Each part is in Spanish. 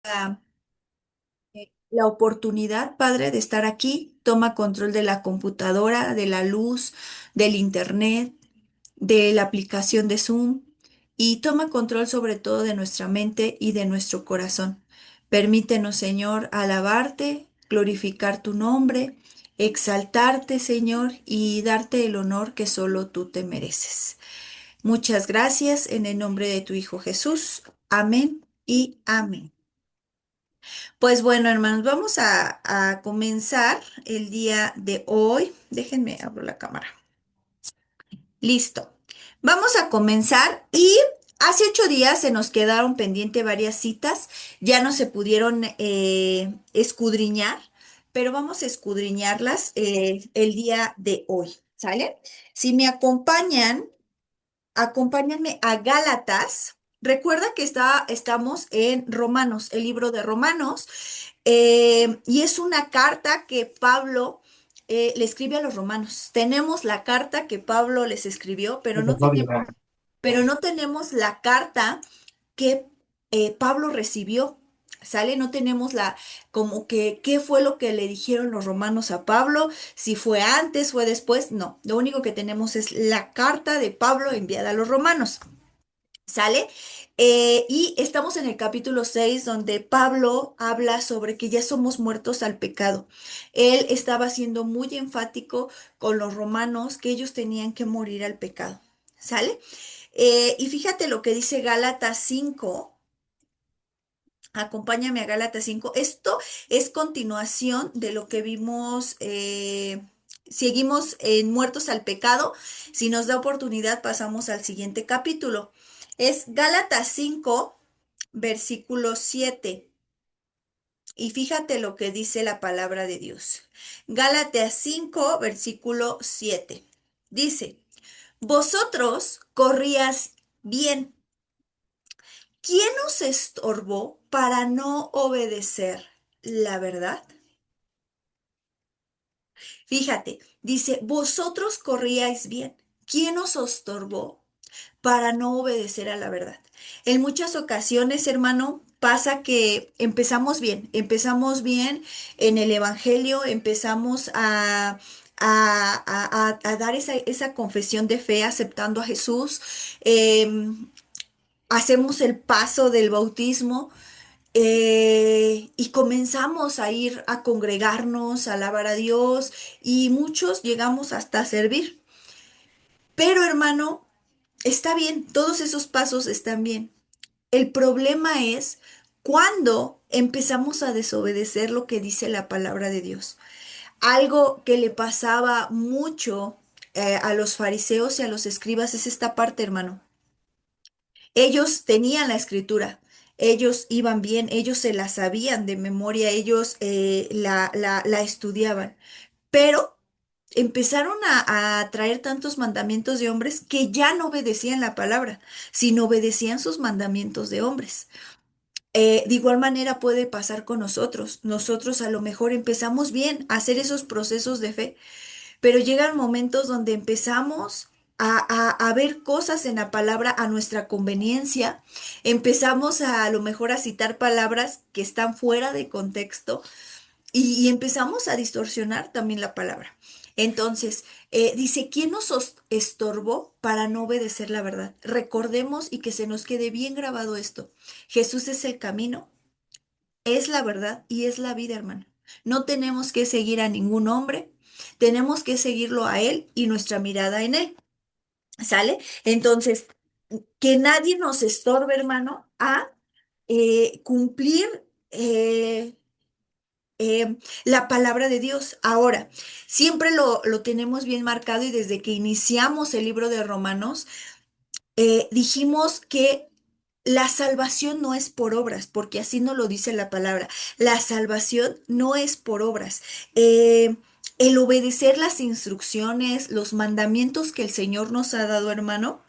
la oportunidad, Padre, de estar aquí. Toma control de la computadora, de la luz, del internet, de la aplicación de Zoom y toma control sobre todo de nuestra mente y de nuestro corazón. Permítenos, Señor, alabarte, glorificar tu nombre, exaltarte, Señor, y darte el honor que solo tú te mereces. Muchas gracias en el nombre de tu Hijo Jesús. Amén y amén. Pues bueno, hermanos, vamos a comenzar el día de hoy. Déjenme abro la cámara. Listo. Vamos a comenzar y hace 8 días se nos quedaron pendiente varias citas, ya no se pudieron escudriñar, pero vamos a escudriñarlas el día de hoy, ¿sale? Si me acompañan, acompáñenme a Gálatas. Recuerda que estamos en Romanos, el libro de Romanos, y es una carta que Pablo le escribe a los romanos. Tenemos la carta que Pablo les escribió, pero no tenemos la carta que Pablo recibió. ¿Sale? No tenemos como que, qué fue lo que le dijeron los romanos a Pablo, si fue antes, fue después, no, lo único que tenemos es la carta de Pablo enviada a los romanos. ¿Sale? Y estamos en el capítulo 6 donde Pablo habla sobre que ya somos muertos al pecado. Él estaba siendo muy enfático con los romanos que ellos tenían que morir al pecado. ¿Sale? Y fíjate lo que dice Gálatas 5. Acompáñame a Gálatas 5. Esto es continuación de lo que vimos. Seguimos en muertos al pecado. Si nos da oportunidad, pasamos al siguiente capítulo. Es Gálatas 5, versículo 7. Y fíjate lo que dice la palabra de Dios. Gálatas 5, versículo 7. Dice, vosotros corrías bien. ¿Quién os estorbó para no obedecer la verdad? Fíjate, dice, vosotros corríais bien. ¿Quién os estorbó para no obedecer a la verdad? En muchas ocasiones, hermano, pasa que empezamos bien en el Evangelio, empezamos a dar esa confesión de fe aceptando a Jesús, hacemos el paso del bautismo. Y comenzamos a ir a congregarnos, a alabar a Dios y muchos llegamos hasta a servir. Pero hermano, está bien, todos esos pasos están bien. El problema es cuando empezamos a desobedecer lo que dice la palabra de Dios. Algo que le pasaba mucho a los fariseos y a los escribas es esta parte, hermano. Ellos tenían la escritura, ellos iban bien, ellos se la sabían de memoria, ellos la estudiaban, pero empezaron a traer tantos mandamientos de hombres que ya no obedecían la palabra, sino obedecían sus mandamientos de hombres. De igual manera puede pasar con nosotros. Nosotros a lo mejor empezamos bien a hacer esos procesos de fe, pero llegan momentos donde empezamos a ver cosas en la palabra a nuestra conveniencia, empezamos a lo mejor a citar palabras que están fuera de contexto y empezamos a distorsionar también la palabra. Entonces, dice, ¿quién nos estorbó para no obedecer la verdad? Recordemos y que se nos quede bien grabado esto. Jesús es el camino, es la verdad y es la vida, hermano. No tenemos que seguir a ningún hombre, tenemos que seguirlo a Él y nuestra mirada en Él. ¿Sale? Entonces, que nadie nos estorbe, hermano, a cumplir la palabra de Dios. Ahora, siempre lo tenemos bien marcado y desde que iniciamos el libro de Romanos, dijimos que la salvación no es por obras, porque así no lo dice la palabra. La salvación no es por obras. Eh, el obedecer las instrucciones, los mandamientos que el Señor nos ha dado, hermano,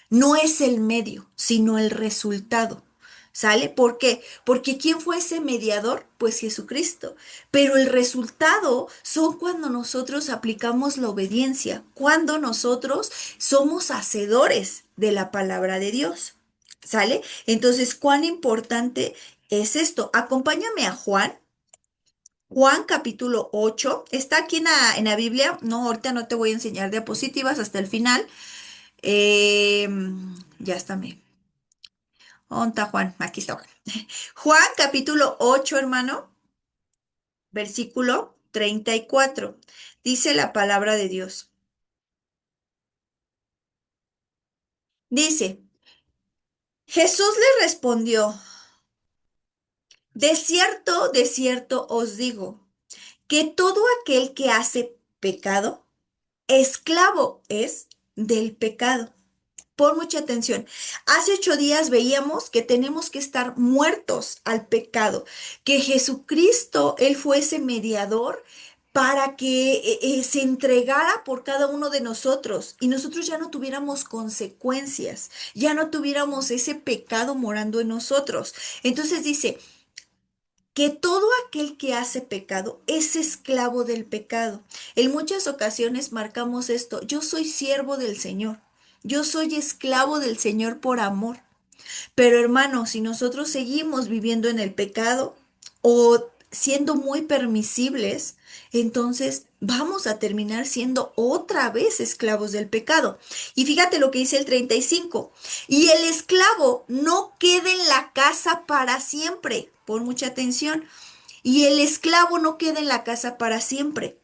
no es el medio, sino el resultado. ¿Sale? ¿Por qué? Porque ¿quién fue ese mediador? Pues Jesucristo. Pero el resultado son cuando nosotros aplicamos la obediencia, cuando nosotros somos hacedores de la palabra de Dios. ¿Sale? Entonces, cuán importante es esto. Acompáñame a Juan. Juan capítulo 8 está aquí en la Biblia. No, ahorita no te voy a enseñar diapositivas hasta el final. Eh, ya está. ¿Dónde está Juan? Aquí está Juan. Juan capítulo 8, hermano, versículo 34. Dice la palabra de Dios. Dice, Jesús le respondió, de cierto os digo, que todo aquel que hace pecado, esclavo es del pecado. Pon mucha atención. Hace 8 días veíamos que tenemos que estar muertos al pecado, que Jesucristo, Él fue ese mediador para que se entregara por cada uno de nosotros y nosotros ya no tuviéramos consecuencias, ya no tuviéramos ese pecado morando en nosotros. Entonces dice, que todo aquel que hace pecado es esclavo del pecado. En muchas ocasiones marcamos esto, yo soy siervo del Señor, yo soy esclavo del Señor por amor. Pero hermano, si nosotros seguimos viviendo en el pecado o siendo muy permisibles, entonces vamos a terminar siendo otra vez esclavos del pecado. Y fíjate lo que dice el 35. Y el esclavo no queda en la casa para siempre. Pon mucha atención. Y el esclavo no queda en la casa para siempre.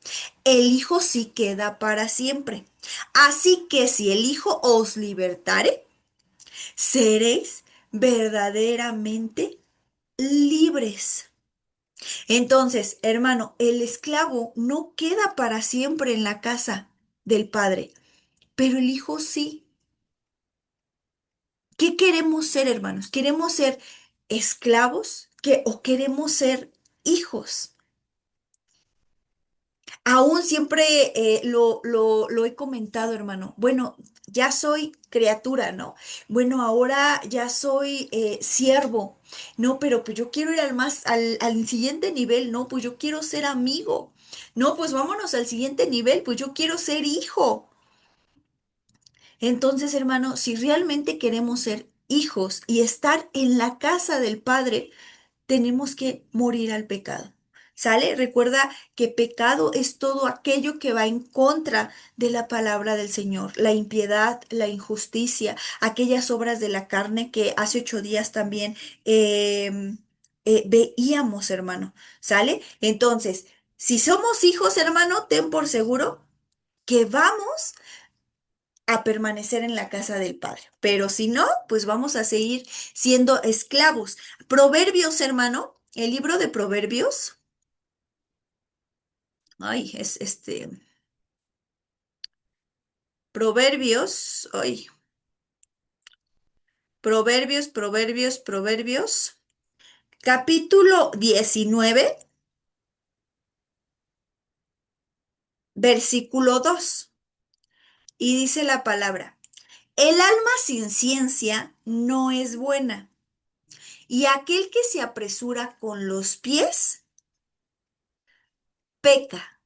El hijo sí queda para siempre. Así que si el hijo os libertare, seréis verdaderamente libres. Entonces, hermano, el esclavo no queda para siempre en la casa del padre, pero el hijo sí. ¿Qué queremos ser, hermanos? ¿Queremos ser esclavos o queremos ser hijos? Aún siempre lo he comentado, hermano. Bueno, ya soy criatura, ¿no? Bueno, ahora ya soy siervo, ¿no? Pero pues yo quiero ir al siguiente nivel, ¿no? Pues yo quiero ser amigo. No, pues vámonos al siguiente nivel, pues yo quiero ser hijo. Entonces, hermano, si realmente queremos ser hijos y estar en la casa del Padre, tenemos que morir al pecado. ¿Sale? Recuerda que pecado es todo aquello que va en contra de la palabra del Señor, la impiedad, la injusticia, aquellas obras de la carne que hace 8 días también veíamos, hermano. ¿Sale? Entonces, si somos hijos, hermano, ten por seguro que vamos a permanecer en la casa del Padre. Pero si no, pues vamos a seguir siendo esclavos. Proverbios, hermano, el libro de Proverbios, ay, es Proverbios, ay, Proverbios, capítulo 19, versículo 2. Y dice la palabra, el alma sin ciencia no es buena, y aquel que se apresura con los pies peca.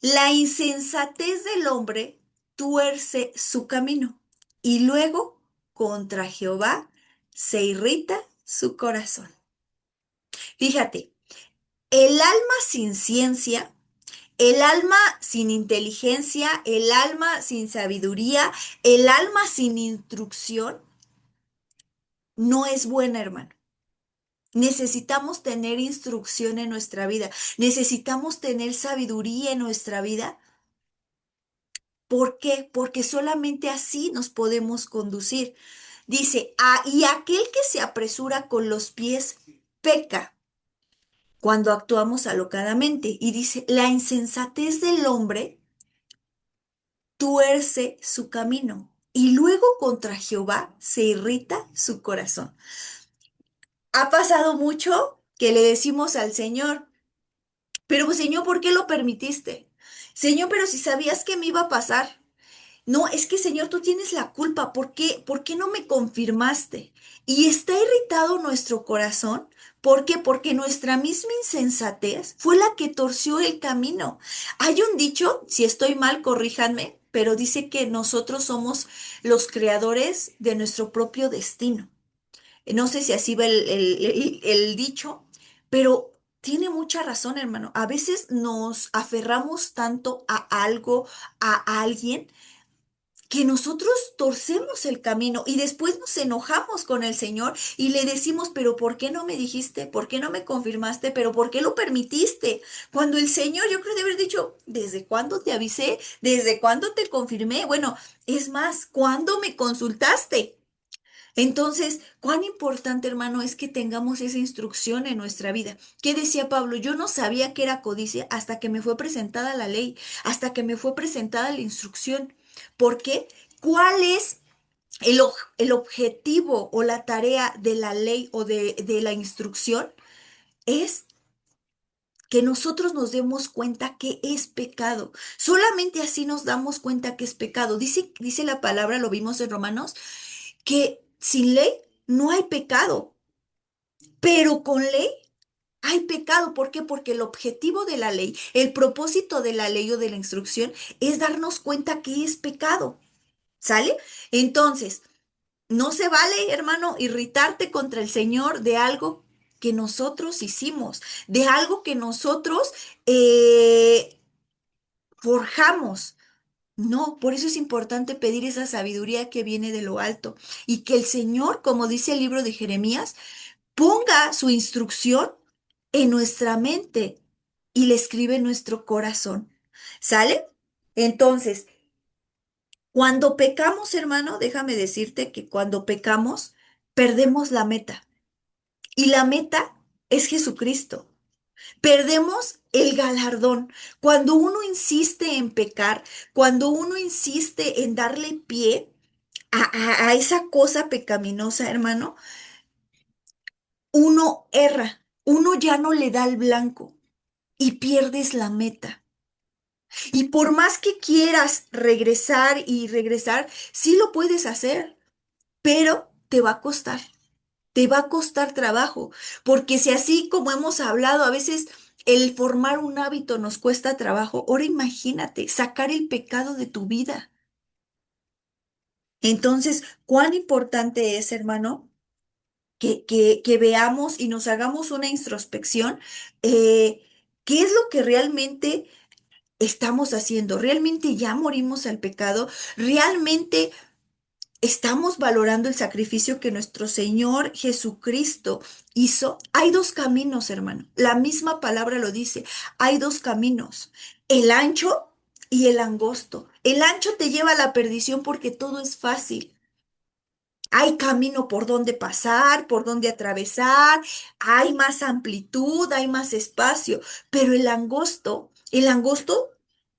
La insensatez del hombre tuerce su camino y luego contra Jehová se irrita su corazón. Fíjate, el alma sin ciencia, el alma sin inteligencia, el alma sin sabiduría, el alma sin instrucción, no es buena, hermano. Necesitamos tener instrucción en nuestra vida, necesitamos tener sabiduría en nuestra vida. ¿Por qué? Porque solamente así nos podemos conducir. Dice, y aquel que se apresura con los pies peca cuando actuamos alocadamente. Y dice, la insensatez del hombre tuerce su camino y luego contra Jehová se irrita su corazón. Ha pasado mucho que le decimos al Señor, pero Señor, ¿por qué lo permitiste? Señor, pero si sabías que me iba a pasar. No, es que Señor, tú tienes la culpa. ¿Por qué no me confirmaste? Y está irritado nuestro corazón. ¿Por qué? Porque nuestra misma insensatez fue la que torció el camino. Hay un dicho, si estoy mal, corríjanme, pero dice que nosotros somos los creadores de nuestro propio destino. No sé si así va el dicho, pero tiene mucha razón, hermano. A veces nos aferramos tanto a algo, a alguien, que nosotros torcemos el camino y después nos enojamos con el Señor y le decimos, pero ¿por qué no me dijiste? ¿Por qué no me confirmaste? ¿Pero por qué lo permitiste? Cuando el Señor, yo creo de haber dicho, ¿desde cuándo te avisé? ¿Desde cuándo te confirmé? Bueno, es más, ¿cuándo me consultaste? Entonces, cuán importante, hermano, es que tengamos esa instrucción en nuestra vida. ¿Qué decía Pablo? Yo no sabía que era codicia hasta que me fue presentada la ley, hasta que me fue presentada la instrucción. ¿Por qué? ¿Cuál es el objetivo o la tarea de la ley o de la instrucción? Es que nosotros nos demos cuenta que es pecado. Solamente así nos damos cuenta que es pecado. Dice la palabra, lo vimos en Romanos, que sin ley no hay pecado, pero con ley hay pecado. ¿Por qué? Porque el objetivo de la ley, el propósito de la ley o de la instrucción es darnos cuenta que es pecado. ¿Sale? Entonces, no se vale, hermano, irritarte contra el Señor de algo que nosotros hicimos, de algo que nosotros forjamos. No, por eso es importante pedir esa sabiduría que viene de lo alto y que el Señor, como dice el libro de Jeremías, ponga su instrucción en nuestra mente y le escribe en nuestro corazón. ¿Sale? Entonces, cuando pecamos, hermano, déjame decirte que cuando pecamos, perdemos la meta. Y la meta es Jesucristo. Perdemos el galardón. Cuando uno insiste en pecar, cuando uno insiste en darle pie a esa cosa pecaminosa, hermano, uno erra, uno ya no le da el blanco y pierdes la meta. Y por más que quieras regresar y regresar, sí lo puedes hacer, pero te va a costar. Te va a costar trabajo, porque si así como hemos hablado, a veces el formar un hábito nos cuesta trabajo, ahora imagínate sacar el pecado de tu vida. Entonces, cuán importante es, hermano, que veamos y nos hagamos una introspección, eh, qué es lo que realmente estamos haciendo. ¿Realmente ya morimos al pecado? ¿Realmente estamos valorando el sacrificio que nuestro Señor Jesucristo hizo? Hay dos caminos, hermano. La misma palabra lo dice. Hay dos caminos, el ancho y el angosto. El ancho te lleva a la perdición porque todo es fácil. Hay camino por donde pasar, por donde atravesar, hay más amplitud, hay más espacio, pero el angosto,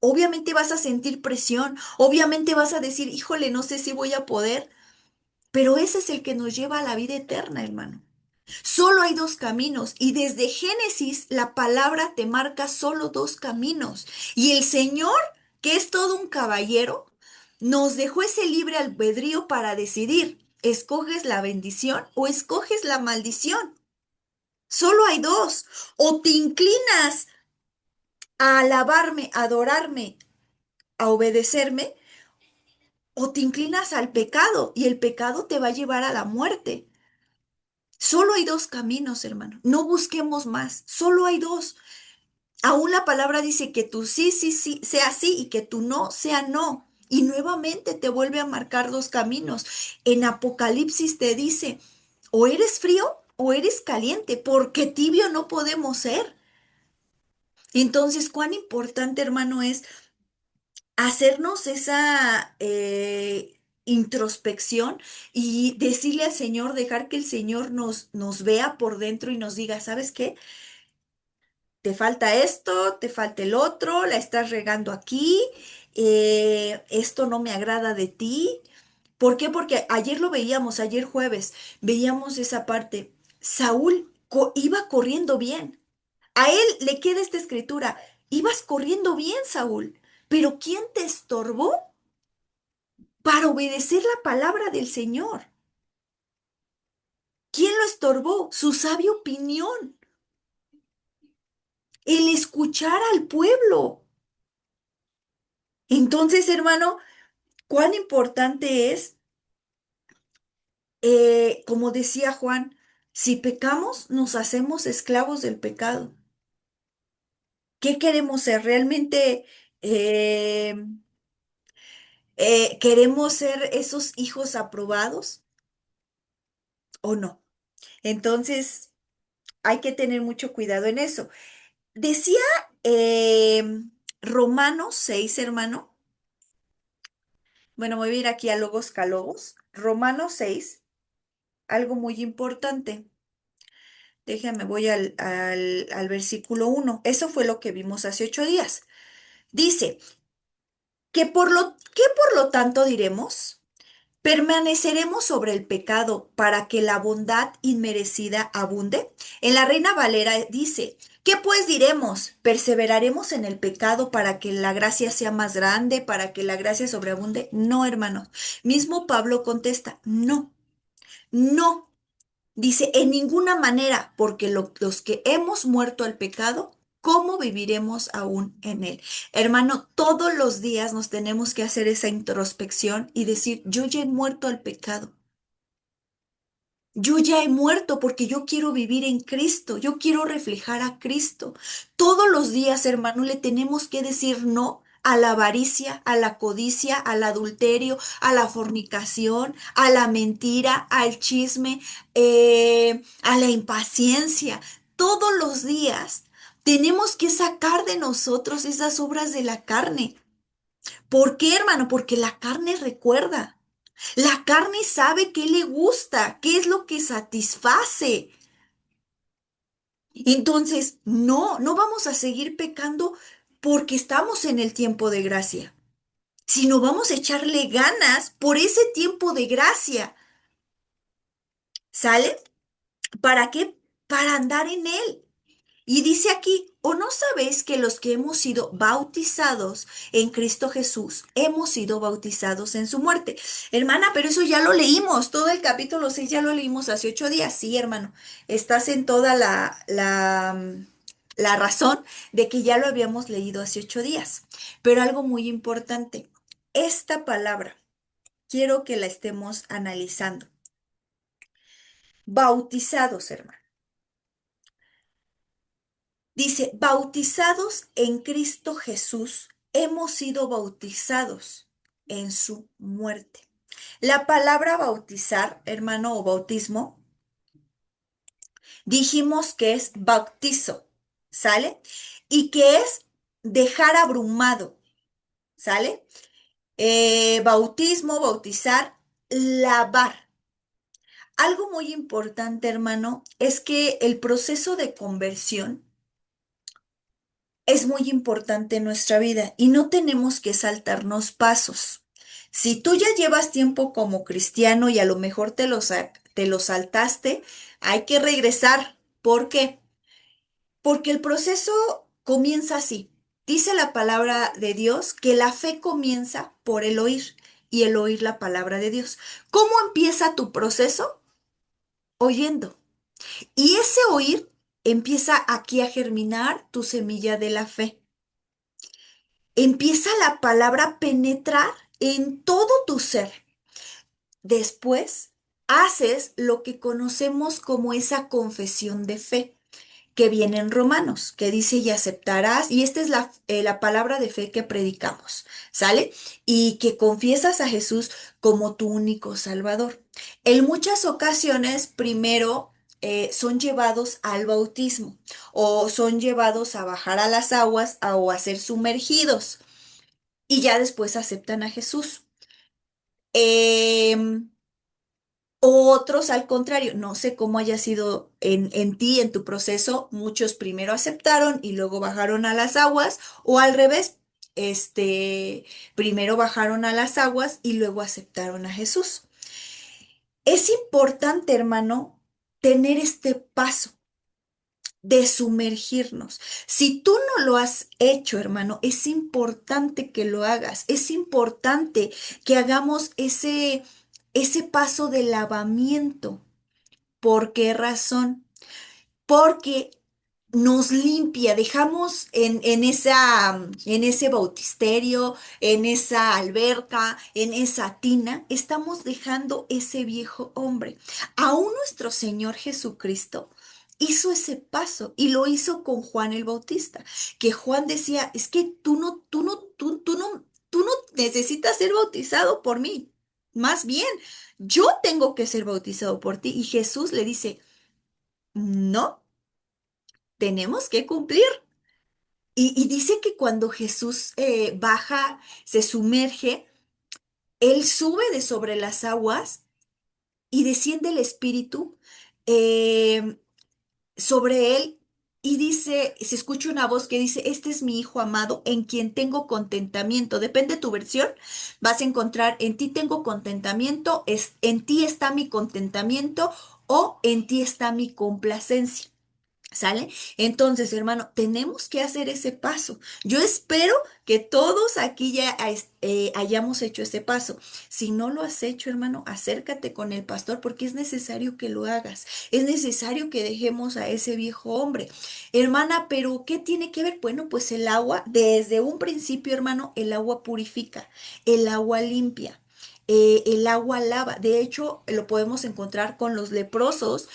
obviamente vas a sentir presión, obviamente vas a decir, híjole, no sé si voy a poder. Pero ese es el que nos lleva a la vida eterna, hermano. Solo hay dos caminos y desde Génesis la palabra te marca solo dos caminos. Y el Señor, que es todo un caballero, nos dejó ese libre albedrío para decidir, ¿escoges la bendición o escoges la maldición? Solo hay dos. O te inclinas a alabarme, a adorarme, a obedecerme, o te inclinas al pecado y el pecado te va a llevar a la muerte. Solo hay dos caminos, hermano. No busquemos más. Solo hay dos. Aún la palabra dice que tu sí, sí, sí sea sí y que tu no sea no. Y nuevamente te vuelve a marcar dos caminos. En Apocalipsis te dice, o eres frío o eres caliente, porque tibio no podemos ser. Entonces, cuán importante, hermano, es hacernos esa introspección y decirle al Señor, dejar que el Señor nos vea por dentro y nos diga, ¿sabes qué? Te falta esto, te falta el otro, la estás regando aquí, esto no me agrada de ti. ¿Por qué? Porque ayer lo veíamos, ayer jueves, veíamos esa parte. Saúl iba corriendo bien. A él le queda esta escritura, ibas corriendo bien, Saúl, pero ¿quién te estorbó para obedecer la palabra del Señor? ¿Quién lo estorbó? Su sabia opinión, el escuchar al pueblo. Entonces, hermano, cuán importante es Como decía Juan, si pecamos, nos hacemos esclavos del pecado. ¿Qué queremos ser? ¿Realmente eh, queremos ser esos hijos aprobados o no? Entonces, hay que tener mucho cuidado en eso. Decía eh, Romanos 6, hermano. Bueno, me voy a ir aquí a Logos Calogos. Romanos 6, algo muy importante. Déjame, voy al versículo 1. Eso fue lo que vimos hace 8 días. Dice, ¿qué por lo tanto diremos? ¿Permaneceremos sobre el pecado para que la bondad inmerecida abunde? En la Reina Valera dice, ¿qué pues diremos? ¿Perseveraremos en el pecado para que la gracia sea más grande, para que la gracia sobreabunde? No, hermanos. Mismo Pablo contesta, no, no. Dice, en ninguna manera, porque los que hemos muerto al pecado, ¿cómo viviremos aún en él? Hermano, todos los días nos tenemos que hacer esa introspección y decir, yo ya he muerto al pecado. Yo ya he muerto porque yo quiero vivir en Cristo, yo quiero reflejar a Cristo. Todos los días, hermano, le tenemos que decir no a la avaricia, a la codicia, al adulterio, a la fornicación, a la mentira, al chisme, a la impaciencia. Todos los días tenemos que sacar de nosotros esas obras de la carne. ¿Por qué, hermano? Porque la carne recuerda. La carne sabe qué le gusta, qué es lo que satisface. Entonces, no, no vamos a seguir pecando porque estamos en el tiempo de gracia, sino vamos a echarle ganas por ese tiempo de gracia. ¿Sale? ¿Para qué? Para andar en él. Y dice aquí, ¿o no sabéis que los que hemos sido bautizados en Cristo Jesús, hemos sido bautizados en su muerte? Hermana, pero eso ya lo leímos, todo el capítulo 6 ya lo leímos hace 8 días. Sí, hermano, estás en toda la razón de que ya lo habíamos leído hace 8 días. Pero algo muy importante, esta palabra, quiero que la estemos analizando. Bautizados, hermano. Dice, bautizados en Cristo Jesús, hemos sido bautizados en su muerte. La palabra bautizar, hermano, o bautismo, dijimos que es bautizo, ¿sale? Y que es dejar abrumado, ¿sale? Bautismo, bautizar, lavar. Algo muy importante, hermano, es que el proceso de conversión es muy importante en nuestra vida y no tenemos que saltarnos pasos. Si tú ya llevas tiempo como cristiano y a lo mejor te lo saltaste, hay que regresar. ¿Por qué? Porque el proceso comienza así. Dice la palabra de Dios que la fe comienza por el oír y el oír la palabra de Dios. ¿Cómo empieza tu proceso? Oyendo. Y ese oír empieza aquí a germinar tu semilla de la fe. Empieza la palabra a penetrar en todo tu ser. Después, haces lo que conocemos como esa confesión de fe que viene en Romanos, que dice y aceptarás, y esta es la palabra de fe que predicamos, ¿sale? Y que confiesas a Jesús como tu único Salvador. En muchas ocasiones, primero son llevados al bautismo o son llevados a bajar a las aguas o a ser sumergidos y ya después aceptan a Jesús. Em, Otros, al contrario, no sé cómo haya sido en ti, en tu proceso, muchos primero aceptaron y luego bajaron a las aguas, o al revés, primero bajaron a las aguas y luego aceptaron a Jesús. Es importante, hermano, tener este paso de sumergirnos. Si tú no lo has hecho, hermano, es importante que lo hagas. Es importante que hagamos ese paso de lavamiento. ¿Por qué razón? Porque nos limpia, dejamos en ese bautisterio, en esa alberca, en esa tina, estamos dejando ese viejo hombre. Aún nuestro Señor Jesucristo hizo ese paso y lo hizo con Juan el Bautista, que Juan decía, es que tú no necesitas ser bautizado por mí, más bien, yo tengo que ser bautizado por ti. Y Jesús le dice, no, tenemos que cumplir. Y dice que cuando Jesús baja, se sumerge, él sube de sobre las aguas y desciende el Espíritu eh, sobre él y dice, se escucha una voz que dice, este es mi Hijo amado en quien tengo contentamiento. Depende de tu versión, vas a encontrar, en ti tengo contentamiento, en ti está mi contentamiento o en ti está mi complacencia. ¿Sale? Entonces, hermano, tenemos que hacer ese paso. Yo espero que todos aquí ya hayamos hecho ese paso. Si no lo has hecho, hermano, acércate con el pastor porque es necesario que lo hagas. Es necesario que dejemos a ese viejo hombre. Hermana, pero ¿qué tiene que ver? Bueno, pues el agua, desde un principio, hermano, el agua purifica, el agua limpia. El agua lava. De hecho, lo podemos encontrar con los leprosos,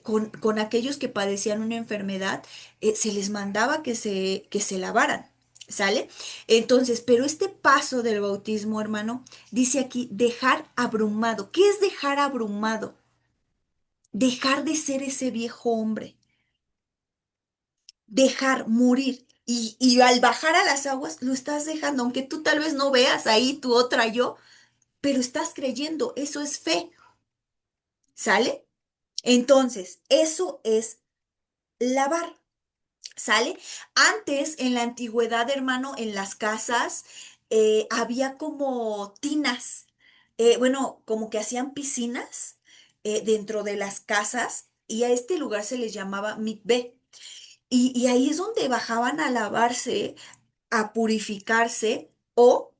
con aquellos que padecían una enfermedad, se les mandaba que se lavaran, ¿sale? Entonces, pero este paso del bautismo, hermano, dice aquí, dejar abrumado. ¿Qué es dejar abrumado? Dejar de ser ese viejo hombre, dejar morir. Y al bajar a las aguas, lo estás dejando, aunque tú tal vez no veas ahí tu otra yo, pero estás creyendo, eso es fe, ¿sale? Entonces, eso es lavar. ¿Sale? Antes, en la antigüedad, hermano, en las casas había como tinas, bueno, como que hacían piscinas dentro de las casas y a este lugar se les llamaba mikvé. Y ahí es donde bajaban a lavarse, a purificarse o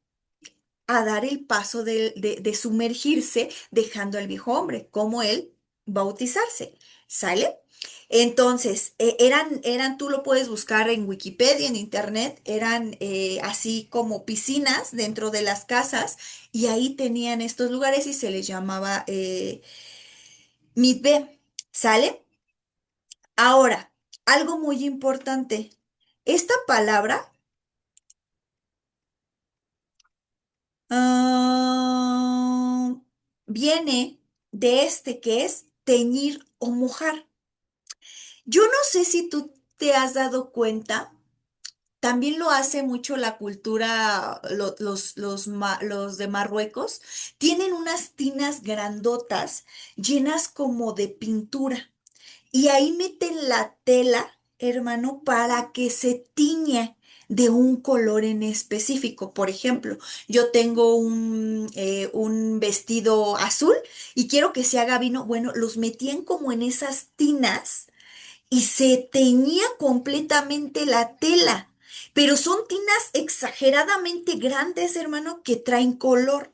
a dar el paso de sumergirse dejando al viejo hombre, como él bautizarse, ¿sale? Entonces, tú lo puedes buscar en Wikipedia, en internet, eran así como piscinas dentro de las casas y ahí tenían estos lugares y se les llamaba mikvé, ¿sale? Ahora, algo muy importante, esta palabra Ah, viene de este que es teñir o mojar. Yo no sé si tú te has dado cuenta, también lo hace mucho la cultura, los de Marruecos, tienen unas tinas grandotas llenas como de pintura. Y ahí meten la tela, hermano, para que se tiñe de un color en específico. Por ejemplo, yo tengo un vestido azul y quiero que se haga vino. Bueno, los metían como en esas tinas y se teñía completamente la tela. Pero son tinas exageradamente grandes, hermano, que traen color.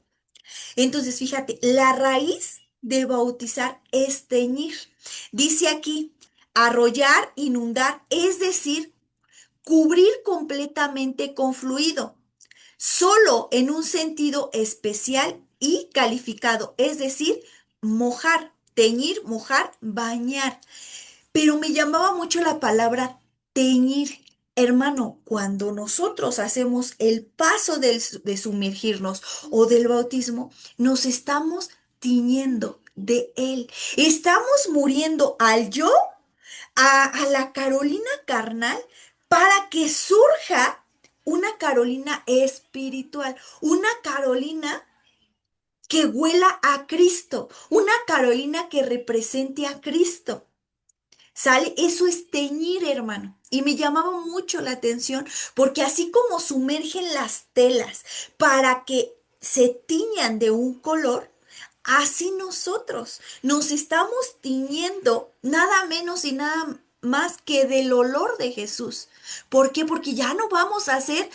Entonces, fíjate, la raíz de bautizar es teñir. Dice aquí, arrollar, inundar, es decir, cubrir completamente con fluido, solo en un sentido especial y calificado, es decir, mojar, teñir, mojar, bañar. Pero me llamaba mucho la palabra teñir. Hermano, cuando nosotros hacemos el paso de sumergirnos o del bautismo, nos estamos tiñendo de él. Estamos muriendo al yo, a la Carolina carnal, para que surja una Carolina espiritual, una Carolina que huela a Cristo, una Carolina que represente a Cristo. ¿Sale? Eso es teñir, hermano. Y me llamaba mucho la atención porque así como sumergen las telas para que se tiñan de un color, así nosotros nos estamos tiñendo nada menos y nada más que del olor de Jesús. ¿Por qué? Porque ya no vamos a ser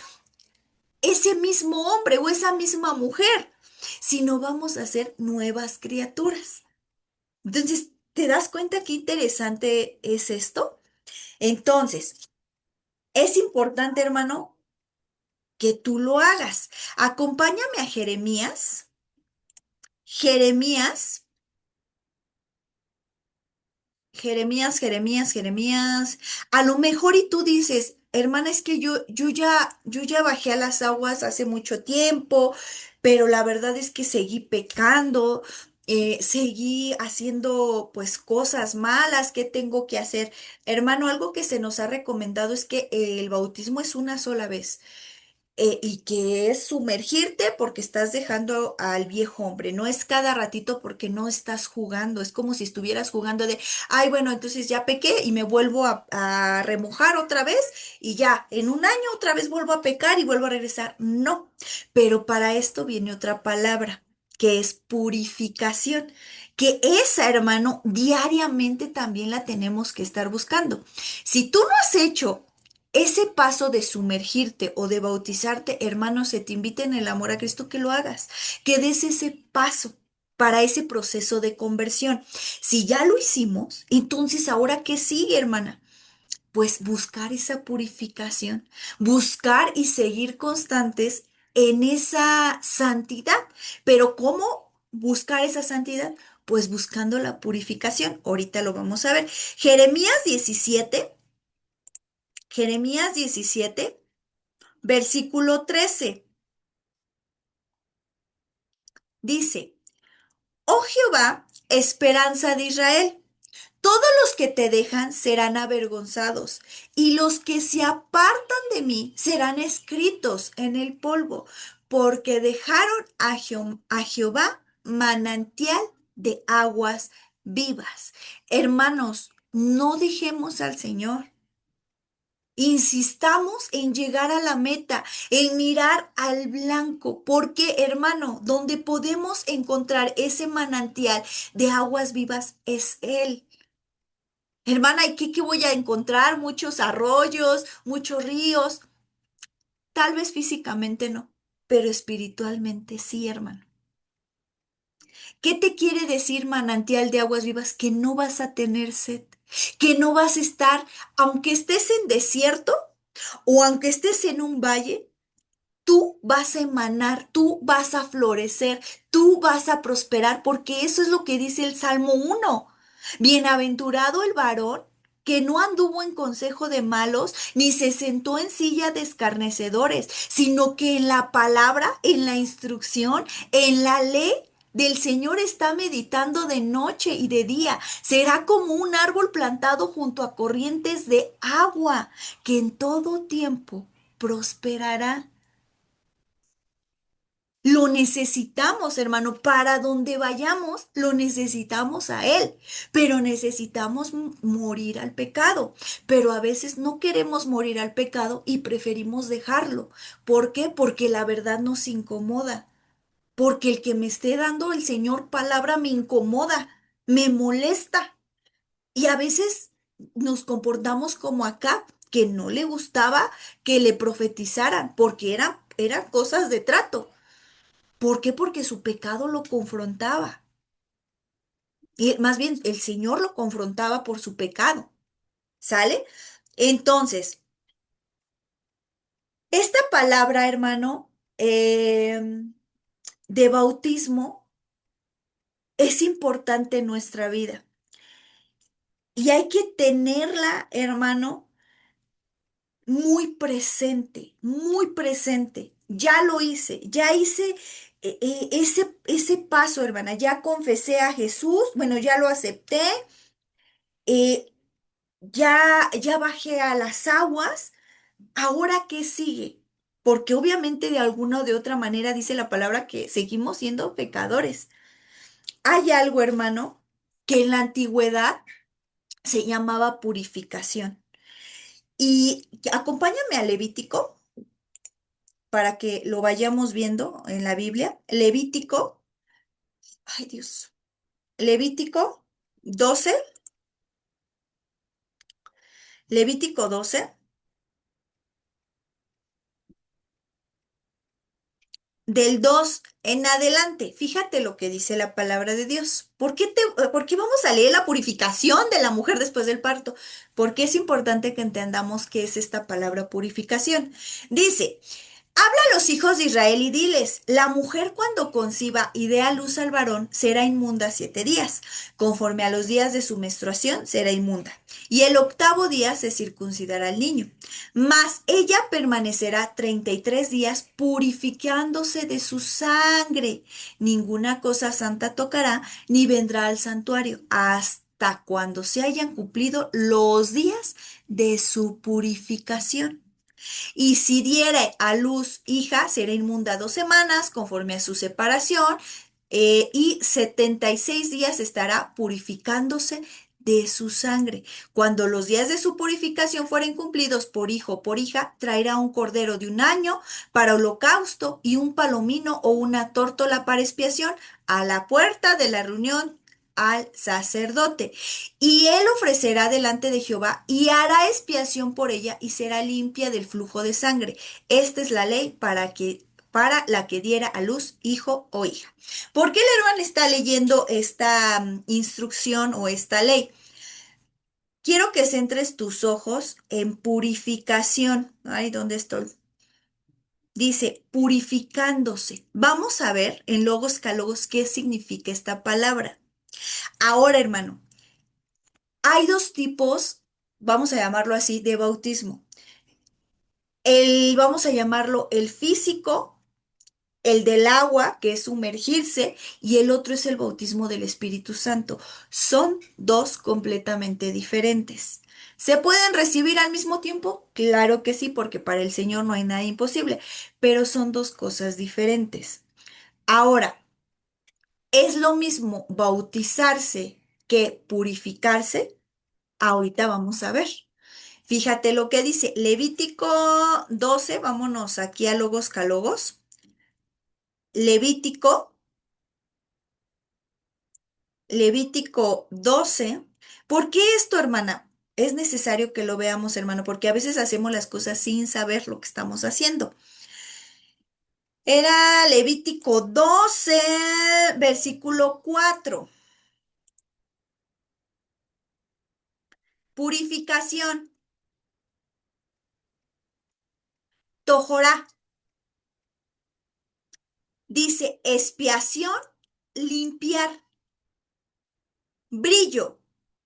ese mismo hombre o esa misma mujer, sino vamos a ser nuevas criaturas. Entonces, ¿te das cuenta qué interesante es esto? Entonces, es importante, hermano, que tú lo hagas. Acompáñame a Jeremías. Jeremías. Jeremías. A lo mejor y tú dices, hermana, es que yo ya bajé a las aguas hace mucho tiempo, pero la verdad es que seguí pecando, seguí haciendo pues cosas malas. ¿Qué tengo que hacer? Hermano, algo que se nos ha recomendado es que el bautismo es una sola vez, y que es sumergirte porque estás dejando al viejo hombre, no es cada ratito porque no estás jugando, es como si estuvieras jugando de, ay, bueno, entonces ya pequé y me vuelvo a remojar otra vez y ya, en un año otra vez vuelvo a pecar y vuelvo a regresar. No, pero para esto viene otra palabra, que es purificación, que esa, hermano, diariamente también la tenemos que estar buscando. Si tú no has hecho ese paso de sumergirte o de bautizarte, hermano, se te invita en el amor a Cristo que lo hagas, que des ese paso para ese proceso de conversión. Si ya lo hicimos, entonces ahora ¿qué sigue, hermana? Pues buscar esa purificación, buscar y seguir constantes en esa santidad. Pero ¿cómo buscar esa santidad? Pues buscando la purificación. Ahorita lo vamos a ver. Jeremías 17, versículo 13, dice, oh Jehová, esperanza de Israel, todos los que te dejan serán avergonzados, y los que se apartan de mí serán escritos en el polvo, porque dejaron a Jehová manantial de aguas vivas. Hermanos, no dejemos al Señor. Insistamos en llegar a la meta, en mirar al blanco, porque, hermano, donde podemos encontrar ese manantial de aguas vivas es Él. Hermana, ¿y qué voy a encontrar? Muchos arroyos, muchos ríos. Tal vez físicamente no, pero espiritualmente sí, hermano. ¿Qué te quiere decir manantial de aguas vivas? Que no vas a tener sed, que no vas a estar, aunque estés en desierto o aunque estés en un valle. Tú vas a emanar, tú vas a florecer, tú vas a prosperar, porque eso es lo que dice el Salmo 1. Bienaventurado el varón que no anduvo en consejo de malos, ni se sentó en silla de escarnecedores, sino que en la palabra, en la instrucción, en la ley del Señor está meditando de noche y de día. Será como un árbol plantado junto a corrientes de agua, que en todo tiempo prosperará. Lo necesitamos, hermano, para donde vayamos, lo necesitamos a Él, pero necesitamos morir al pecado, pero a veces no queremos morir al pecado y preferimos dejarlo. ¿Por qué? Porque la verdad nos incomoda, porque el que me esté dando el Señor palabra me incomoda, me molesta, y a veces nos comportamos como acá, que no le gustaba que le profetizaran, porque eran cosas de trato. ¿Por qué? Porque su pecado lo confrontaba. Y más bien, el Señor lo confrontaba por su pecado. ¿Sale? Entonces, esta palabra, hermano, de bautismo es importante en nuestra vida. Y hay que tenerla, hermano, muy presente, muy presente. Ya lo hice, ya hice ese paso, hermana. Ya confesé a Jesús, bueno, ya lo acepté. eh, ya bajé a las aguas, ¿ahora qué sigue? Porque obviamente de alguna o de otra manera dice la palabra que seguimos siendo pecadores. Hay algo, hermano, que en la antigüedad se llamaba purificación. Y acompáñame a Levítico para que lo vayamos viendo en la Biblia. Levítico, ay Dios, Levítico 12, Levítico 12, del 2 en adelante. Fíjate lo que dice la palabra de Dios. ¿Por qué vamos a leer la purificación de la mujer después del parto? Porque es importante que entendamos qué es esta palabra purificación. Dice, habla a los hijos de Israel y diles, la mujer cuando conciba y dé a luz al varón será inmunda 7 días. Conforme a los días de su menstruación será inmunda. Y el octavo día se circuncidará al niño. Mas ella permanecerá 33 días purificándose de su sangre. Ninguna cosa santa tocará, ni vendrá al santuario hasta cuando se hayan cumplido los días de su purificación. Y si diere a luz hija, será inmunda 2 semanas conforme a su separación, y 76 días estará purificándose de su sangre. Cuando los días de su purificación fueren cumplidos por hijo o por hija, traerá un cordero de un año para holocausto y un palomino o una tórtola para expiación a la puerta de la reunión al sacerdote. Y él ofrecerá delante de Jehová y hará expiación por ella y será limpia del flujo de sangre. Esta es la ley para la que diera a luz hijo o hija. ¿Por qué el hermano está leyendo esta instrucción o esta ley? Quiero que centres tus ojos en purificación. Ay, ¿dónde estoy? Dice purificándose. Vamos a ver en logos calogos qué significa esta palabra. Ahora, hermano, hay dos tipos, vamos a llamarlo así, de bautismo. Vamos a llamarlo el físico, el del agua, que es sumergirse, y el otro es el bautismo del Espíritu Santo. Son dos completamente diferentes. ¿Se pueden recibir al mismo tiempo? Claro que sí, porque para el Señor no hay nada imposible, pero son dos cosas diferentes. Ahora, ¿es lo mismo bautizarse que purificarse? Ahorita vamos a ver. Fíjate lo que dice Levítico 12, vámonos aquí a Logos Calogos. Levítico, Levítico 12. ¿Por qué esto, hermana? Es necesario que lo veamos, hermano, porque a veces hacemos las cosas sin saber lo que estamos haciendo. Era Levítico 12, versículo 4. Purificación, tojorá. Dice expiación, limpiar. Brillo,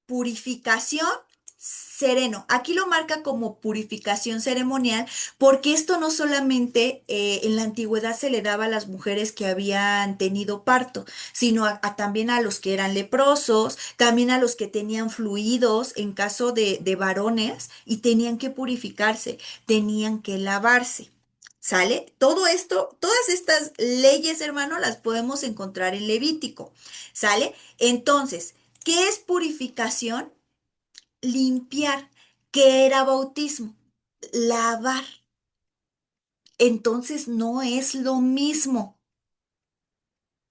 purificación, sereno. Aquí lo marca como purificación ceremonial porque esto no solamente en la antigüedad se le daba a las mujeres que habían tenido parto, sino también a los que eran leprosos, también a los que tenían fluidos en caso de varones y tenían que purificarse, tenían que lavarse. ¿Sale? Todo esto, todas estas leyes, hermano, las podemos encontrar en Levítico. ¿Sale? Entonces, ¿qué es purificación? Limpiar. ¿Qué era bautismo? Lavar. Entonces no es lo mismo.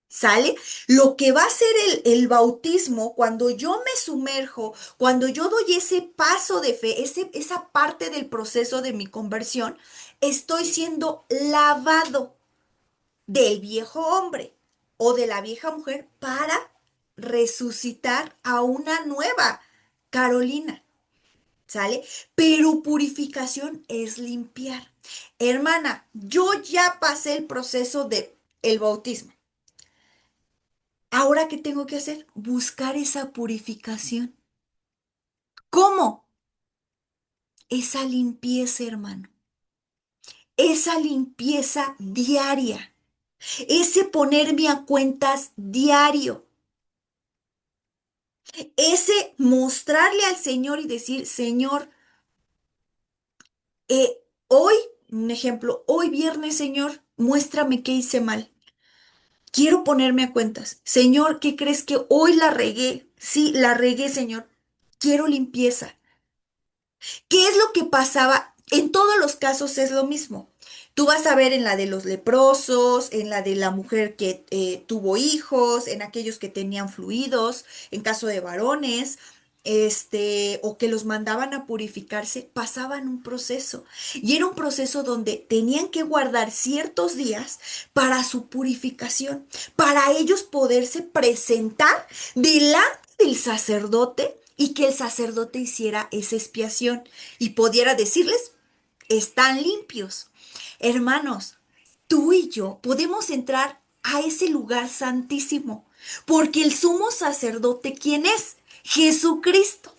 ¿Sale? Lo que va a ser el bautismo, cuando yo me sumerjo, cuando yo doy ese paso de fe, esa parte del proceso de mi conversión, estoy siendo lavado del viejo hombre o de la vieja mujer para resucitar a una nueva Carolina, ¿sale? Pero purificación es limpiar. Hermana, yo ya pasé el proceso de el bautismo. Ahora, ¿qué tengo que hacer? Buscar esa purificación. ¿Cómo? Esa limpieza, hermano. Esa limpieza diaria. Ese ponerme a cuentas diario. Ese mostrarle al Señor y decir, Señor, hoy, un ejemplo, hoy viernes, Señor, muéstrame qué hice mal. Quiero ponerme a cuentas. Señor, ¿qué crees que hoy la regué? Sí, la regué, Señor. Quiero limpieza. ¿Qué es lo que pasaba? En todos los casos es lo mismo. Tú vas a ver en la de los leprosos, en la de la mujer que tuvo hijos, en aquellos que tenían fluidos, en caso de varones. o que los mandaban a purificarse, pasaban un proceso. Y era un proceso donde tenían que guardar ciertos días para su purificación, para ellos poderse presentar delante del sacerdote y que el sacerdote hiciera esa expiación y pudiera decirles, están limpios. Hermanos, tú y yo podemos entrar a ese lugar santísimo, porque el sumo sacerdote, ¿quién es? Jesucristo.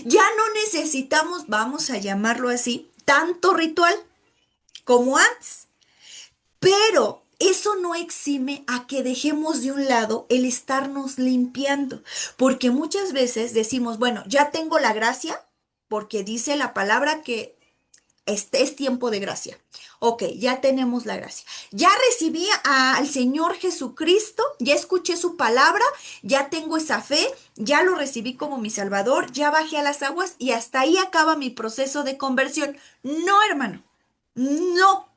Ya no necesitamos, vamos a llamarlo así, tanto ritual como antes. Pero eso no exime a que dejemos de un lado el estarnos limpiando, porque muchas veces decimos, bueno, ya tengo la gracia, porque dice la palabra que este es tiempo de gracia. Ok, ya tenemos la gracia. Ya recibí al Señor Jesucristo, ya escuché su palabra, ya tengo esa fe, ya lo recibí como mi Salvador, ya bajé a las aguas y hasta ahí acaba mi proceso de conversión. No, hermano, no.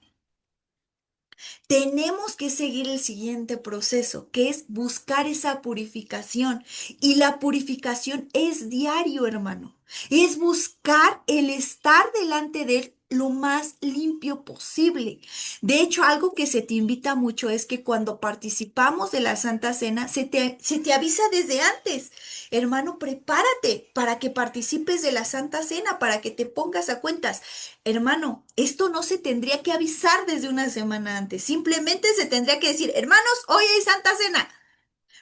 Tenemos que seguir el siguiente proceso, que es buscar esa purificación. Y la purificación es diario, hermano. Es buscar el estar delante de Él lo más limpio posible. De hecho, algo que se te invita mucho es que cuando participamos de la Santa Cena, se te avisa desde antes. Hermano, prepárate para que participes de la Santa Cena, para que te pongas a cuentas. Hermano, esto no se tendría que avisar desde una semana antes. Simplemente se tendría que decir, hermanos, hoy hay Santa Cena.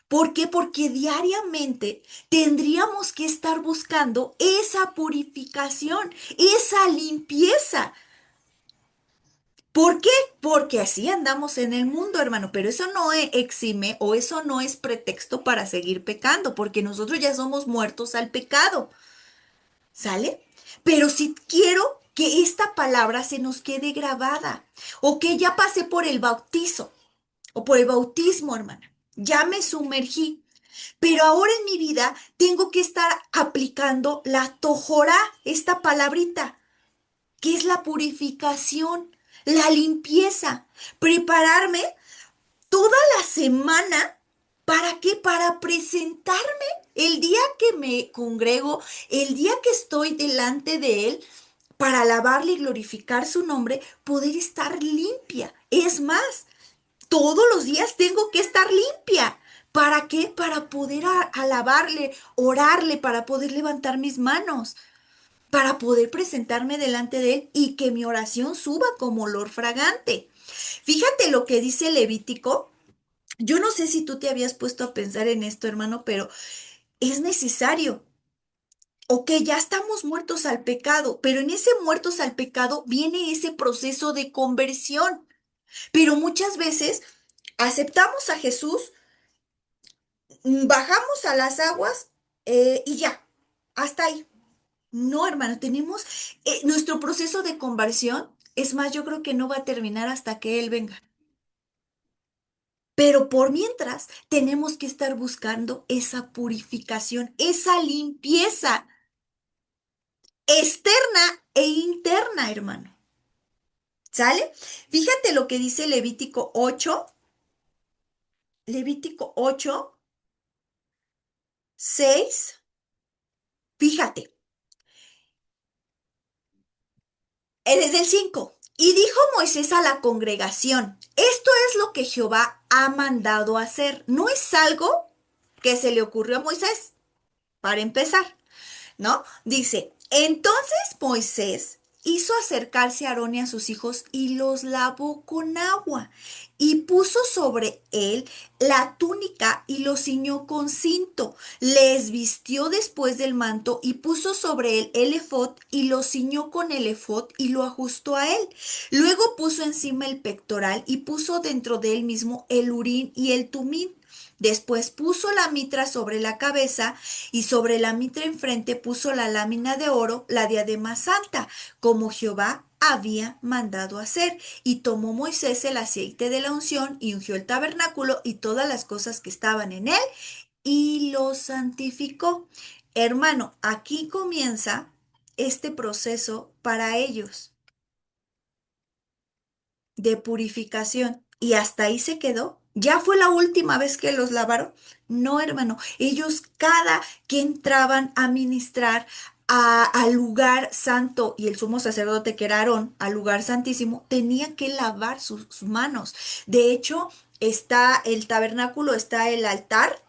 ¿Por qué? Porque diariamente tendríamos que estar buscando esa purificación, esa limpieza. ¿Por qué? Porque así andamos en el mundo, hermano, pero eso no exime o eso no es pretexto para seguir pecando, porque nosotros ya somos muertos al pecado. ¿Sale? Pero si quiero que esta palabra se nos quede grabada o que ya pasé por el bautizo o por el bautismo, hermana. Ya me sumergí, pero ahora en mi vida tengo que estar aplicando la tojorá, esta palabrita, que es la purificación, la limpieza, prepararme toda la semana. ¿Para qué? Para presentarme el día que me congrego, el día que estoy delante de Él, para alabarle y glorificar su nombre, poder estar limpia. Es más, todos los días tengo que estar limpia. ¿Para qué? Para poder alabarle, orarle, para poder levantar mis manos, para poder presentarme delante de Él y que mi oración suba como olor fragante. Fíjate lo que dice Levítico. Yo no sé si tú te habías puesto a pensar en esto, hermano, pero es necesario. Ok, ya estamos muertos al pecado, pero en ese muertos al pecado viene ese proceso de conversión. Pero muchas veces aceptamos a Jesús, bajamos a las aguas y ya, hasta ahí. No, hermano, tenemos nuestro proceso de conversión. Es más, yo creo que no va a terminar hasta que Él venga. Pero por mientras, tenemos que estar buscando esa purificación, esa limpieza externa e interna, hermano. ¿Sale? Fíjate lo que dice Levítico 8, 6. Fíjate, desde el 5. Y dijo Moisés a la congregación, esto es lo que Jehová ha mandado hacer. No es algo que se le ocurrió a Moisés, para empezar. ¿No? Dice, entonces Moisés hizo acercarse a Aarón y a sus hijos y los lavó con agua y puso sobre él la túnica y lo ciñó con cinto. Les vistió después del manto y puso sobre él el efod y lo ciñó con el efod y lo ajustó a él. Luego puso encima el pectoral y puso dentro de él mismo el urín y el tumín. Después puso la mitra sobre la cabeza y sobre la mitra enfrente puso la lámina de oro, la diadema santa, como Jehová había mandado hacer. Y tomó Moisés el aceite de la unción y ungió el tabernáculo y todas las cosas que estaban en él y lo santificó. Hermano, aquí comienza este proceso para ellos de purificación y hasta ahí se quedó. ¿Ya fue la última vez que los lavaron? No, hermano. Ellos cada que entraban a ministrar al lugar santo y el sumo sacerdote que era Aarón, al lugar santísimo, tenían que lavar sus manos. De hecho, está el tabernáculo, está el altar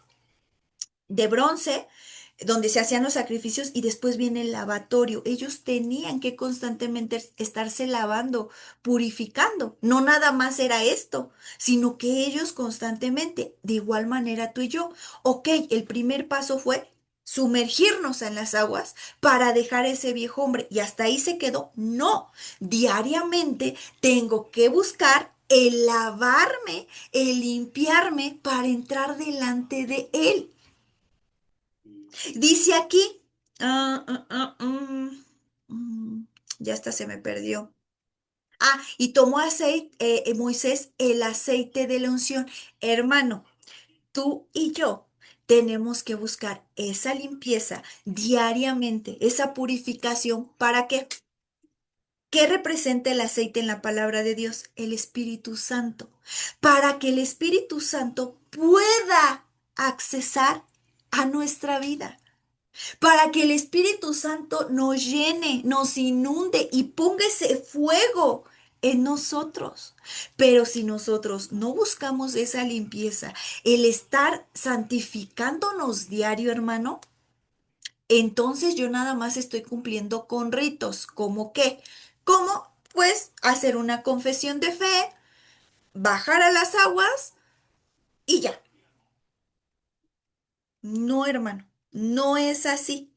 de bronce donde se hacían los sacrificios y después viene el lavatorio. Ellos tenían que constantemente estarse lavando, purificando. No nada más era esto, sino que ellos constantemente, de igual manera tú y yo. Ok, el primer paso fue sumergirnos en las aguas para dejar ese viejo hombre y hasta ahí se quedó. No, diariamente tengo que buscar el lavarme, el limpiarme para entrar delante de él. Dice aquí, ah, ah, ah, ya hasta se me perdió. Ah, y tomó aceite, Moisés el aceite de la unción. Hermano, tú y yo tenemos que buscar esa limpieza diariamente, esa purificación. ¿Para qué? ¿Qué representa el aceite en la palabra de Dios? El Espíritu Santo. Para que el Espíritu Santo pueda accesar a nuestra vida, para que el Espíritu Santo nos llene, nos inunde y ponga ese fuego en nosotros. Pero si nosotros no buscamos esa limpieza, el estar santificándonos diario, hermano, entonces yo nada más estoy cumpliendo con ritos. ¿Cómo qué? Como pues hacer una confesión de fe, bajar a las aguas y ya. No, hermano, no es así.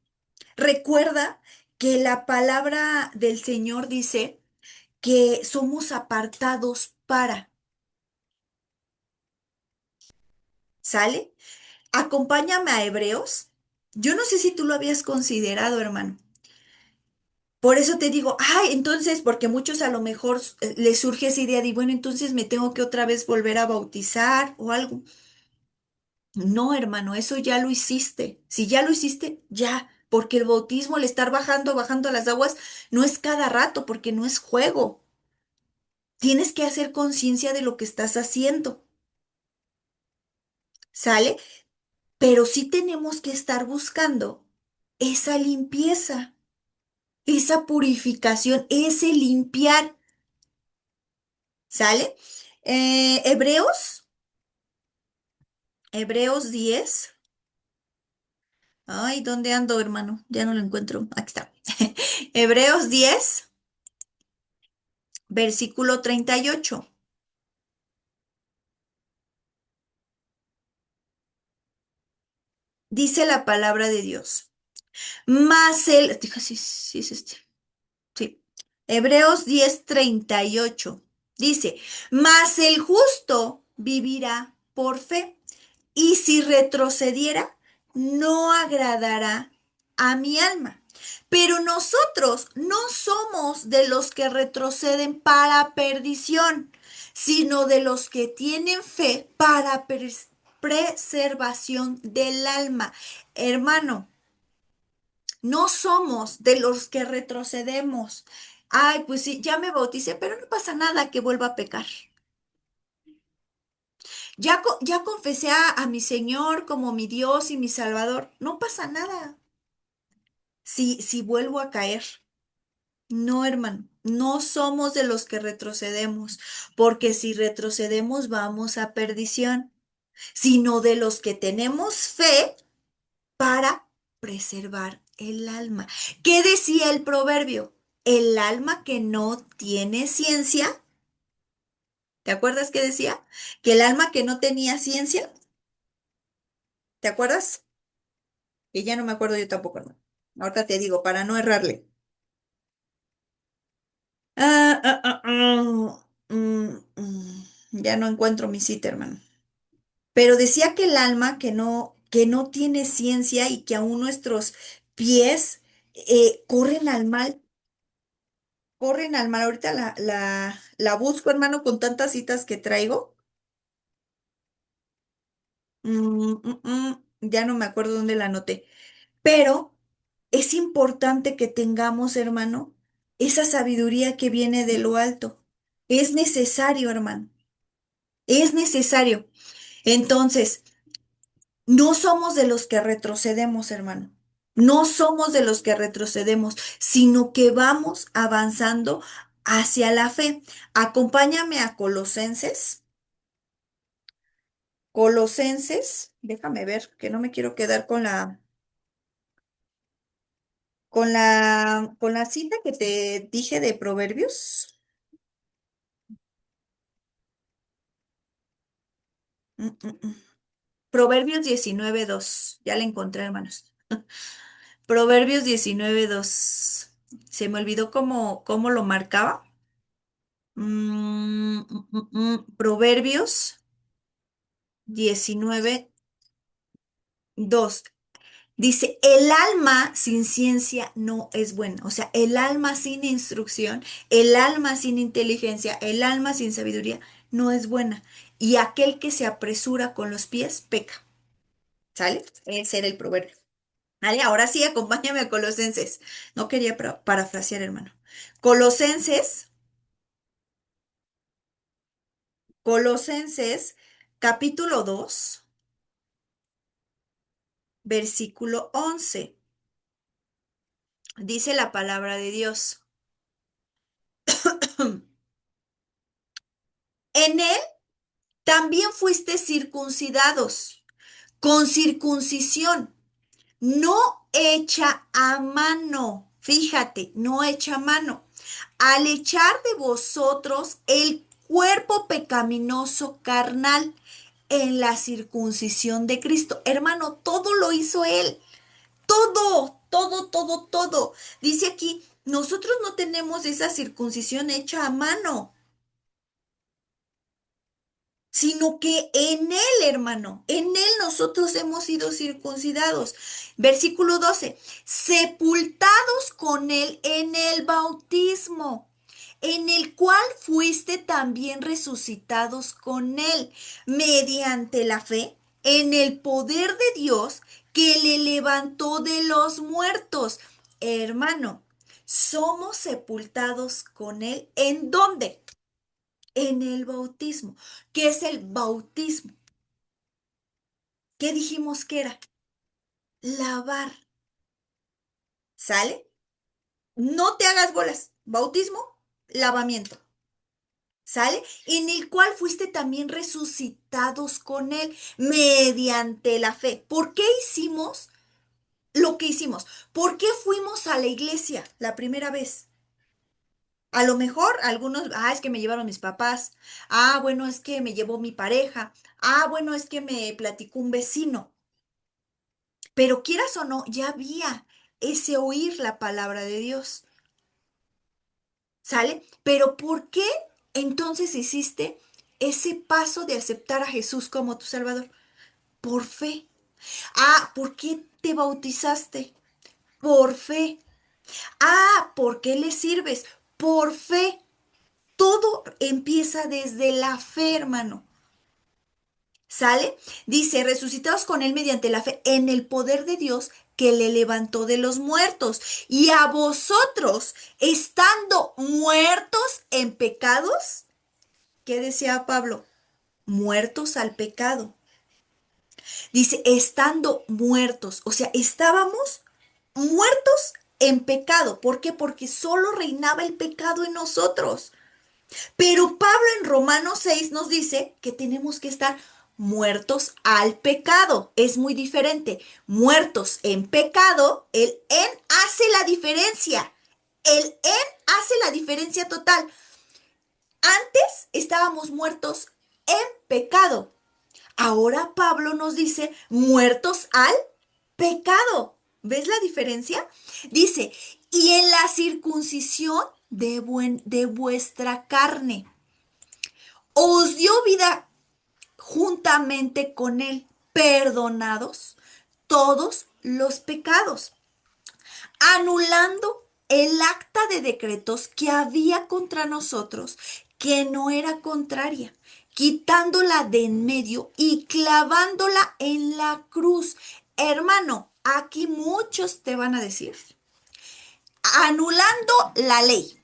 Recuerda que la palabra del Señor dice que somos apartados para, ¿sale? Acompáñame a Hebreos. Yo no sé si tú lo habías considerado, hermano. Por eso te digo, ay, entonces, porque muchos a lo mejor les surge esa idea de, bueno, entonces me tengo que otra vez volver a bautizar o algo. No, hermano, eso ya lo hiciste. Si ya lo hiciste, ya, porque el bautismo, el estar bajando, bajando las aguas, no es cada rato, porque no es juego. Tienes que hacer conciencia de lo que estás haciendo, ¿sale? Pero sí tenemos que estar buscando esa limpieza, esa purificación, ese limpiar, ¿sale? Hebreos, Hebreos 10. Ay, ¿dónde ando, hermano? Ya no lo encuentro. Aquí está. Hebreos 10, versículo 38. Dice la palabra de Dios. Mas el, sí, sí es este. Sí. Hebreos 10:38 dice, mas el justo vivirá por fe, y si retrocediera, no agradará a mi alma. Pero nosotros no somos de los que retroceden para perdición, sino de los que tienen fe para preservación del alma. Hermano, no somos de los que retrocedemos. Ay, pues sí, ya me bauticé, pero no pasa nada que vuelva a pecar. Ya, ya confesé a mi Señor como mi Dios y mi Salvador. No pasa nada si vuelvo a caer. No, hermano, no somos de los que retrocedemos, porque si retrocedemos vamos a perdición, sino de los que tenemos fe para preservar el alma. ¿Qué decía el proverbio? El alma que no tiene ciencia, ¿te acuerdas qué decía? Que el alma que no tenía ciencia, ¿te acuerdas? Que ya no me acuerdo yo tampoco, hermano. Ahorita te digo, para no errarle. Ah, ah, ah, ah, ya no encuentro mi cita, hermano. Pero decía que el alma que no tiene ciencia y que aún nuestros pies corren al mal. Corren al mar. Ahorita la busco, hermano, con tantas citas que traigo. Ya no me acuerdo dónde la anoté. Pero es importante que tengamos, hermano, esa sabiduría que viene de lo alto. Es necesario, hermano. Es necesario. Entonces, no somos de los que retrocedemos, hermano. No somos de los que retrocedemos, sino que vamos avanzando hacia la fe. Acompáñame a Colosenses. Colosenses, déjame ver, que no me quiero quedar con la cita que te dije de Proverbios. Mm. Proverbios 19:2. Ya la encontré, hermanos. Proverbios 19:2. Se me olvidó cómo lo marcaba. Proverbios 19:2. Dice, el alma sin ciencia no es buena. O sea, el alma sin instrucción, el alma sin inteligencia, el alma sin sabiduría no es buena. Y aquel que se apresura con los pies peca. ¿Sale? Ese era el proverbio. Vale, ahora sí, acompáñame a Colosenses. No quería parafrasear, hermano. Colosenses, Colosenses, capítulo 2, versículo 11. Dice la palabra de Dios. En él también fuiste circuncidados, con circuncisión, no hecha a mano. Fíjate, no hecha a mano. Al echar de vosotros el cuerpo pecaminoso carnal en la circuncisión de Cristo. Hermano, todo lo hizo Él. Todo, todo, todo, todo. Dice aquí, nosotros no tenemos esa circuncisión hecha a mano, sino que en Él, hermano, en Él nosotros hemos sido circuncidados. Versículo 12, sepultados con Él en el bautismo, en el cual fuiste también resucitados con Él, mediante la fe en el poder de Dios que le levantó de los muertos. Hermano, somos sepultados con Él. ¿En dónde? En el bautismo. ¿Qué es el bautismo? ¿Qué dijimos que era? Lavar. ¿Sale? No te hagas bolas. Bautismo, lavamiento. ¿Sale? En el cual fuiste también resucitados con él mediante la fe. ¿Por qué hicimos lo que hicimos? ¿Por qué fuimos a la iglesia la primera vez? A lo mejor algunos, es que me llevaron mis papás. Bueno, es que me llevó mi pareja. Bueno, es que me platicó un vecino. Pero quieras o no, ya había ese oír la palabra de Dios, ¿sale? Pero ¿por qué entonces hiciste ese paso de aceptar a Jesús como tu Salvador? Por fe. ¿Por qué te bautizaste? Por fe. ¿Por qué le sirves? Por fe. Todo empieza desde la fe, hermano. ¿Sale? Dice, resucitados con él mediante la fe en el poder de Dios que le levantó de los muertos. Y a vosotros, estando muertos en pecados, ¿qué decía Pablo? Muertos al pecado. Dice, estando muertos, o sea, estábamos muertos en pecado. ¿Por qué? Porque solo reinaba el pecado en nosotros. Pero Pablo en Romanos 6 nos dice que tenemos que estar muertos al pecado. Es muy diferente. Muertos en pecado, el en hace la diferencia. El en hace la diferencia total. Antes estábamos muertos en pecado. Ahora Pablo nos dice muertos al pecado. ¿Ves la diferencia? Dice, y en la circuncisión de vuestra carne os dio vida juntamente con él, perdonados todos los pecados, anulando el acta de decretos que había contra nosotros, que no era contraria, quitándola de en medio y clavándola en la cruz. Hermano, aquí muchos te van a decir, anulando la ley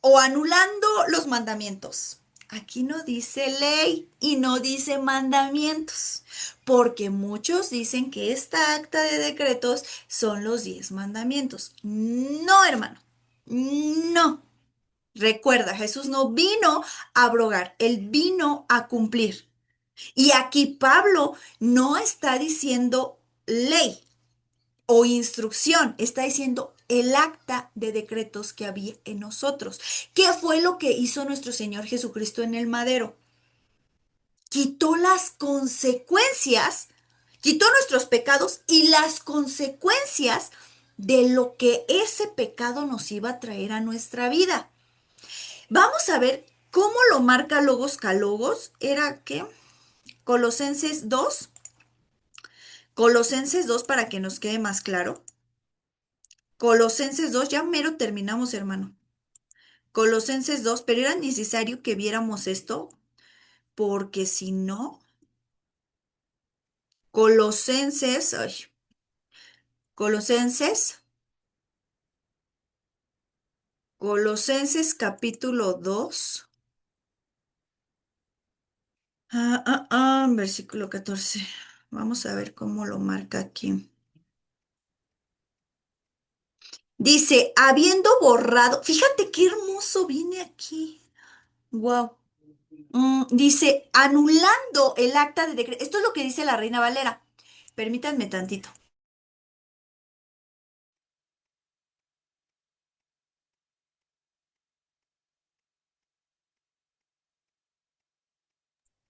o anulando los mandamientos. Aquí no dice ley y no dice mandamientos, porque muchos dicen que esta acta de decretos son los 10 mandamientos. No, hermano, no. Recuerda, Jesús no vino a abrogar, él vino a cumplir. Y aquí Pablo no está diciendo ley o instrucción, está diciendo el acta de decretos que había en nosotros. ¿Qué fue lo que hizo nuestro Señor Jesucristo en el madero? Quitó las consecuencias, quitó nuestros pecados y las consecuencias de lo que ese pecado nos iba a traer a nuestra vida. Vamos a ver cómo lo marca Logos Calogos. ¿Era qué? Colosenses 2. Colosenses 2 para que nos quede más claro. Colosenses 2 ya mero terminamos, hermano. Colosenses 2 pero era necesario que viéramos esto porque si no, Colosenses, ay, Colosenses, Colosenses capítulo 2. Versículo 14. Vamos a ver cómo lo marca aquí. Dice, habiendo borrado, fíjate qué hermoso viene aquí. Wow. Dice, anulando el acta de decreto. Esto es lo que dice la Reina Valera. Permítanme tantito.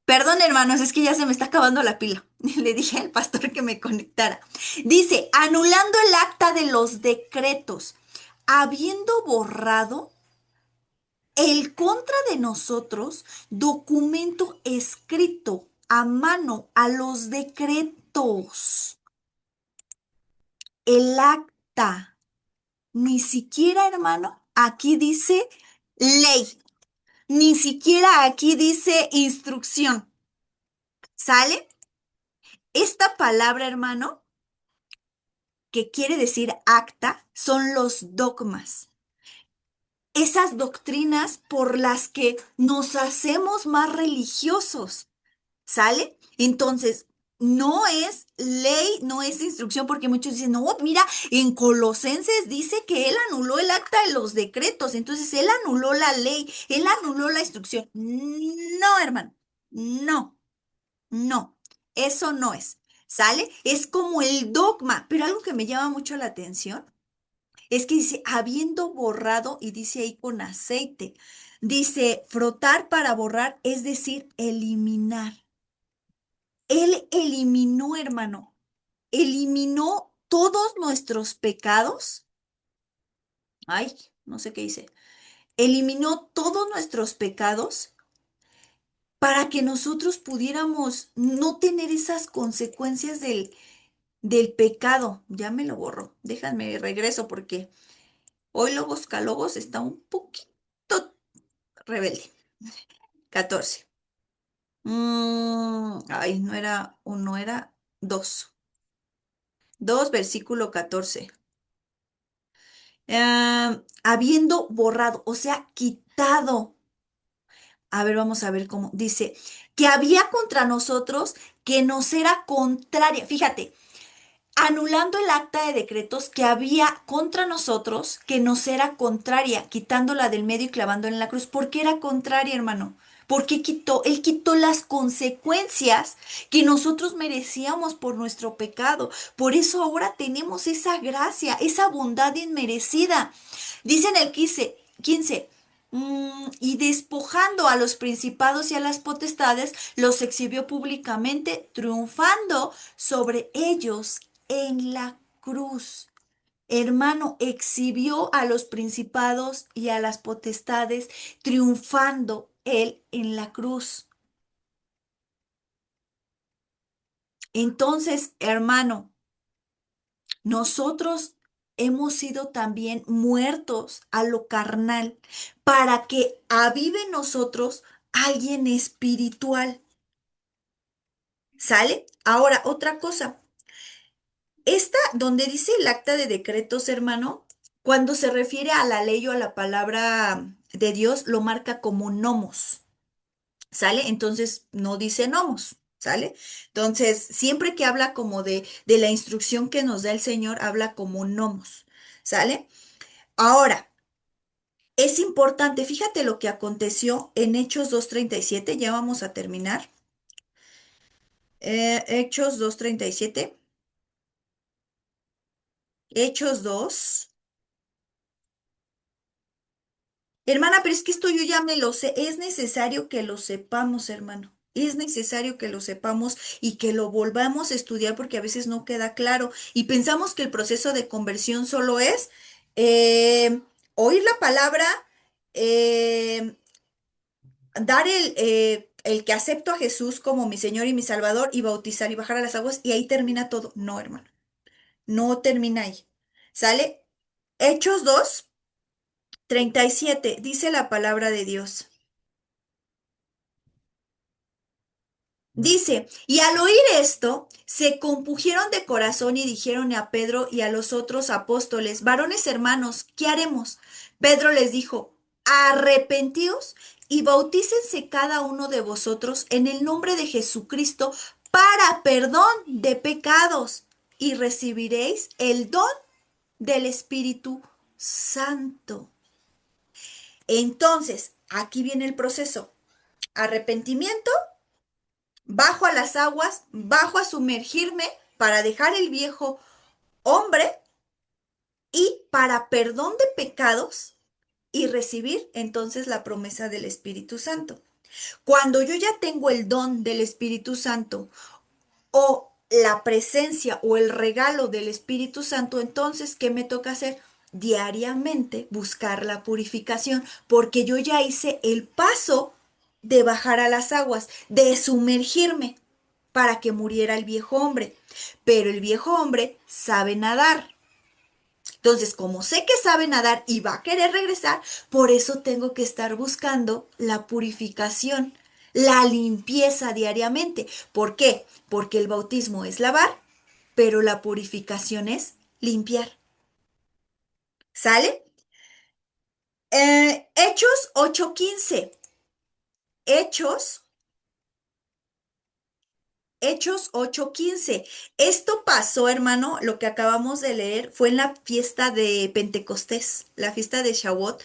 Perdón, hermanos, es que ya se me está acabando la pila. Le dije al pastor que me conectara. Dice, anulando el acta de los decretos, habiendo borrado el contra de nosotros documento escrito a mano a los decretos. El acta, ni siquiera, hermano, aquí dice ley, ni siquiera aquí dice instrucción. ¿Sale? Esta palabra, hermano, que quiere decir acta, son los dogmas. Esas doctrinas por las que nos hacemos más religiosos. ¿Sale? Entonces, no es ley, no es instrucción, porque muchos dicen, no, mira, en Colosenses dice que él anuló el acta de los decretos, entonces él anuló la ley, él anuló la instrucción. No, hermano, no, no, eso no es. ¿Sale? Es como el dogma, pero algo que me llama mucho la atención es que dice, habiendo borrado, y dice ahí con aceite, dice, frotar para borrar, es decir, eliminar. Él eliminó, hermano, eliminó todos nuestros pecados. Ay, no sé qué dice. Eliminó todos nuestros pecados para que nosotros pudiéramos no tener esas consecuencias del pecado. Ya me lo borró. Déjame regreso porque hoy Lobos Calobos está un poquito rebelde. 14. Ay, no era uno, era dos. 2, versículo 14. Habiendo borrado, o sea, quitado. A ver, vamos a ver cómo dice, que había contra nosotros que nos era contraria. Fíjate, anulando el acta de decretos que había contra nosotros que nos era contraria, quitándola del medio y clavándola en la cruz. ¿Por qué era contraria, hermano? Porque quitó, él quitó las consecuencias que nosotros merecíamos por nuestro pecado. Por eso ahora tenemos esa gracia, esa bondad inmerecida. Dice en el 15, y despojando a los principados y a las potestades, los exhibió públicamente, triunfando sobre ellos en la cruz. Hermano, exhibió a los principados y a las potestades, triunfando él en la cruz. Entonces, hermano, nosotros hemos sido también muertos a lo carnal para que avive en nosotros alguien espiritual. ¿Sale? Ahora, otra cosa. Esta, donde dice el acta de decretos, hermano, cuando se refiere a la ley o a la palabra de Dios, lo marca como nomos. ¿sale? Entonces no dice nomos, ¿sale? Entonces, siempre que habla como de la instrucción que nos da el Señor, habla como nomos, ¿sale? Ahora, es importante, fíjate lo que aconteció en Hechos 2:37. Ya vamos a terminar. Hechos 2:37. Hechos 2. Hermana, pero es que esto yo ya me lo sé. Es necesario que lo sepamos, hermano. Es necesario que lo sepamos y que lo volvamos a estudiar porque a veces no queda claro. Y pensamos que el proceso de conversión solo es eh, oír la palabra, eh, dar el que acepto a Jesús como mi Señor y mi Salvador y bautizar y bajar a las aguas y ahí termina todo. No, hermano. No termina ahí. ¿Sale? Hechos 2:37 dice la palabra de Dios. Dice, y al oír esto, se compungieron de corazón y dijeron a Pedro y a los otros apóstoles, varones hermanos, ¿qué haremos? Pedro les dijo, arrepentíos y bautícense cada uno de vosotros en el nombre de Jesucristo para perdón de pecados y recibiréis el don del Espíritu Santo. Entonces, aquí viene el proceso. Arrepentimiento, bajo a las aguas, bajo a sumergirme para dejar el viejo hombre y para perdón de pecados y recibir entonces la promesa del Espíritu Santo. Cuando yo ya tengo el don del Espíritu Santo o la presencia o el regalo del Espíritu Santo, entonces, ¿qué me toca hacer? Diariamente buscar la purificación, porque yo ya hice el paso de bajar a las aguas, de sumergirme para que muriera el viejo hombre. Pero el viejo hombre sabe nadar. Entonces, como sé que sabe nadar y va a querer regresar, por eso tengo que estar buscando la purificación, la limpieza diariamente. ¿Por qué? Porque el bautismo es lavar, pero la purificación es limpiar. ¿Sale? Hechos 8:15. Hechos Hechos 8:15. Esto pasó, hermano, lo que acabamos de leer fue en la fiesta de Pentecostés, la fiesta de Shavuot,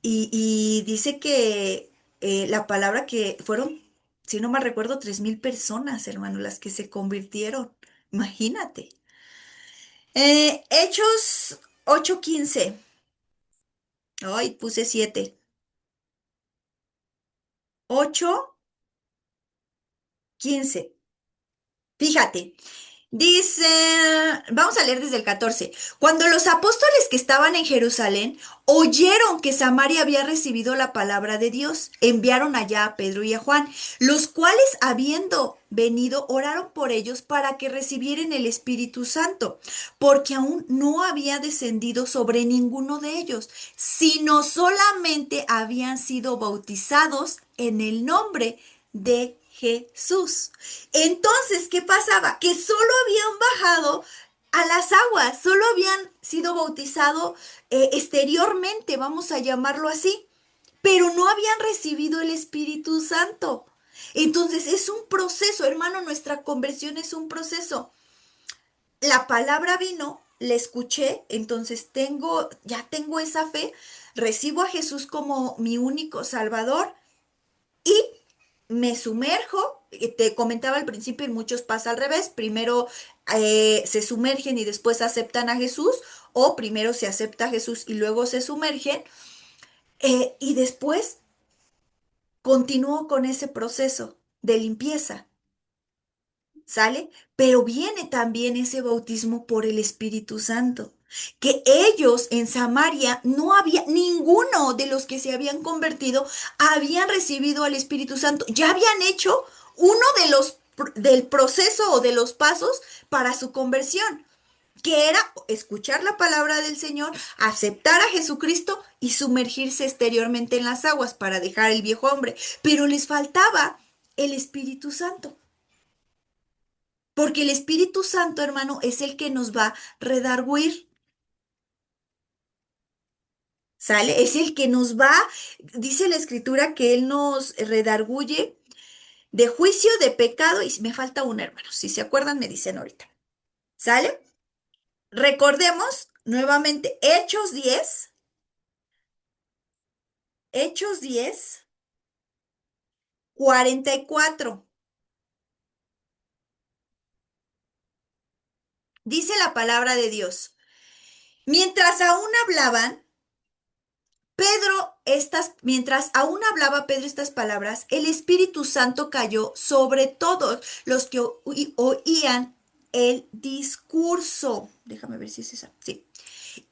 y dice que la palabra que fueron, si no mal recuerdo, 3,000 personas, hermano, las que se convirtieron. Imagínate. Hechos 8:15. Ay, puse 7. 8:15. Fíjate. Dice, vamos a leer desde el 14. Cuando los apóstoles que estaban en Jerusalén oyeron que Samaria había recibido la palabra de Dios, enviaron allá a Pedro y a Juan, los cuales, habiendo venido, oraron por ellos para que recibieran el Espíritu Santo, porque aún no había descendido sobre ninguno de ellos, sino solamente habían sido bautizados en el nombre de Jesús. Entonces, ¿qué pasaba? Que solo habían bajado a las aguas, solo habían sido bautizados exteriormente, vamos a llamarlo así, pero no habían recibido el Espíritu Santo. Entonces, es un proceso, hermano, nuestra conversión es un proceso. La palabra vino, la escuché, entonces ya tengo esa fe, recibo a Jesús como mi único Salvador y me sumerjo. Te comentaba al principio, y muchos pasa al revés. Primero se sumergen y después aceptan a Jesús, o primero se acepta a Jesús y luego se sumergen, y después continúo con ese proceso de limpieza. ¿Sale? Pero viene también ese bautismo por el Espíritu Santo, que ellos en Samaria no había, ninguno de los que se habían convertido habían recibido al Espíritu Santo, ya habían hecho uno del proceso o de los pasos para su conversión, que era escuchar la palabra del Señor, aceptar a Jesucristo y sumergirse exteriormente en las aguas para dejar el viejo hombre, pero les faltaba el Espíritu Santo. Porque el Espíritu Santo, hermano, es el que nos va a redarguir, ¿sale? Es el que nos va, dice la Escritura que Él nos redarguye de juicio, de pecado, y me falta un hermano. Si se acuerdan, me dicen ahorita. ¿Sale? Recordemos nuevamente Hechos 10, 44. Dice la palabra de Dios. Mientras aún hablaban, mientras aún hablaba Pedro estas palabras, el Espíritu Santo cayó sobre todos los que oían el discurso. Déjame ver si es esa. Sí.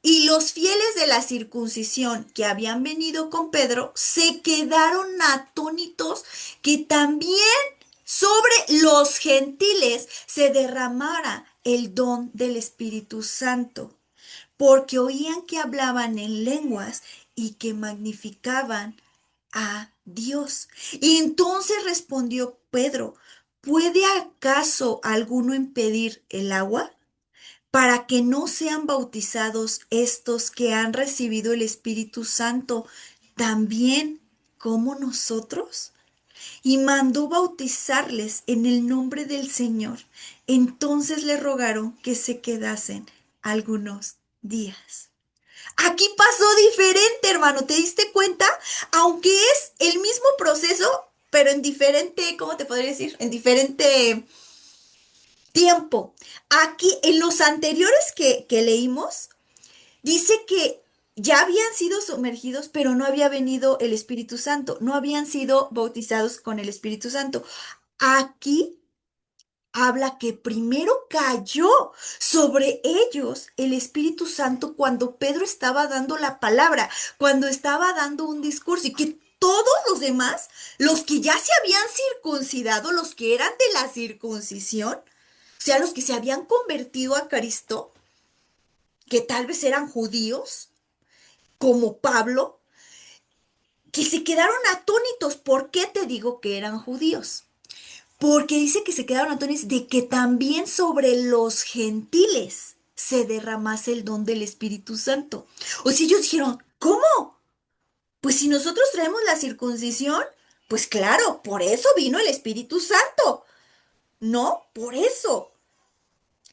Y los fieles de la circuncisión que habían venido con Pedro se quedaron atónitos que también sobre los gentiles se derramara el don del Espíritu Santo, porque oían que hablaban en lenguas y que magnificaban a Dios. Y entonces respondió Pedro, ¿puede acaso alguno impedir el agua para que no sean bautizados estos que han recibido el Espíritu Santo también como nosotros? Y mandó bautizarles en el nombre del Señor. Entonces le rogaron que se quedasen algunos días. Aquí pasó diferente, hermano, ¿te diste cuenta? Aunque es el mismo proceso, pero en diferente, ¿cómo te podría decir? En diferente tiempo. Aquí, en los anteriores que leímos, dice que ya habían sido sumergidos, pero no había venido el Espíritu Santo, no habían sido bautizados con el Espíritu Santo. Aquí habla que primero cayó sobre ellos el Espíritu Santo cuando Pedro estaba dando la palabra, cuando estaba dando un discurso y que todos los demás, los que ya se habían circuncidado, los que eran de la circuncisión, o sea, los que se habían convertido a Cristo, que tal vez eran judíos, como Pablo, que se quedaron atónitos. ¿Por qué te digo que eran judíos? Porque dice que se quedaron atónitos de que también sobre los gentiles se derramase el don del Espíritu Santo. O sea, ellos dijeron, ¿cómo? Pues si nosotros traemos la circuncisión, pues claro, por eso vino el Espíritu Santo. No, por eso.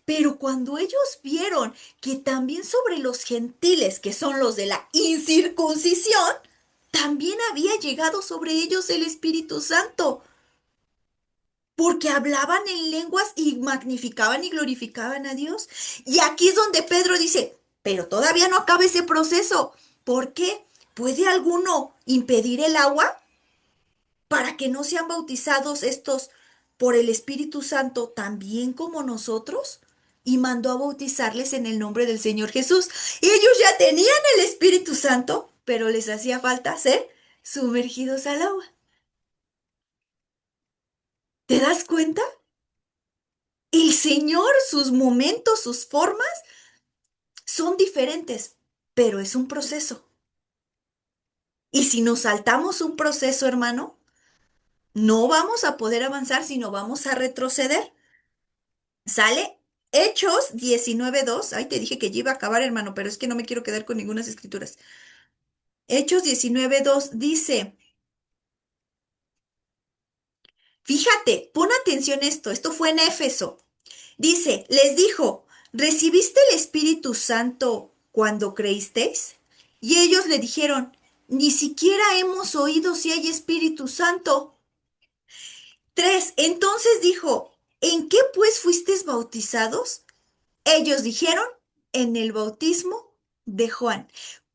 Pero cuando ellos vieron que también sobre los gentiles, que son los de la incircuncisión, también había llegado sobre ellos el Espíritu Santo, porque hablaban en lenguas y magnificaban y glorificaban a Dios. Y aquí es donde Pedro dice, pero todavía no acaba ese proceso. ¿Por qué? ¿Puede alguno impedir el agua para que no sean bautizados estos por el Espíritu Santo también como nosotros? Y mandó a bautizarles en el nombre del Señor Jesús. Y ellos ya tenían el Espíritu Santo, pero les hacía falta ser sumergidos al agua. ¿Te das cuenta? El Señor, sus momentos, sus formas son diferentes, pero es un proceso. Y si nos saltamos un proceso, hermano, no vamos a poder avanzar, sino vamos a retroceder. ¿Sale? Hechos 19:2. Ay, te dije que ya iba a acabar, hermano, pero es que no me quiero quedar con ninguna escrituras. Hechos 19:2 dice, fíjate, pon atención esto fue en Éfeso. Dice, les dijo, ¿recibiste el Espíritu Santo cuando creísteis? Y ellos le dijeron, ni siquiera hemos oído si hay Espíritu Santo. 3. Entonces dijo, ¿en qué pues fuisteis bautizados? Ellos dijeron, en el bautismo de Juan.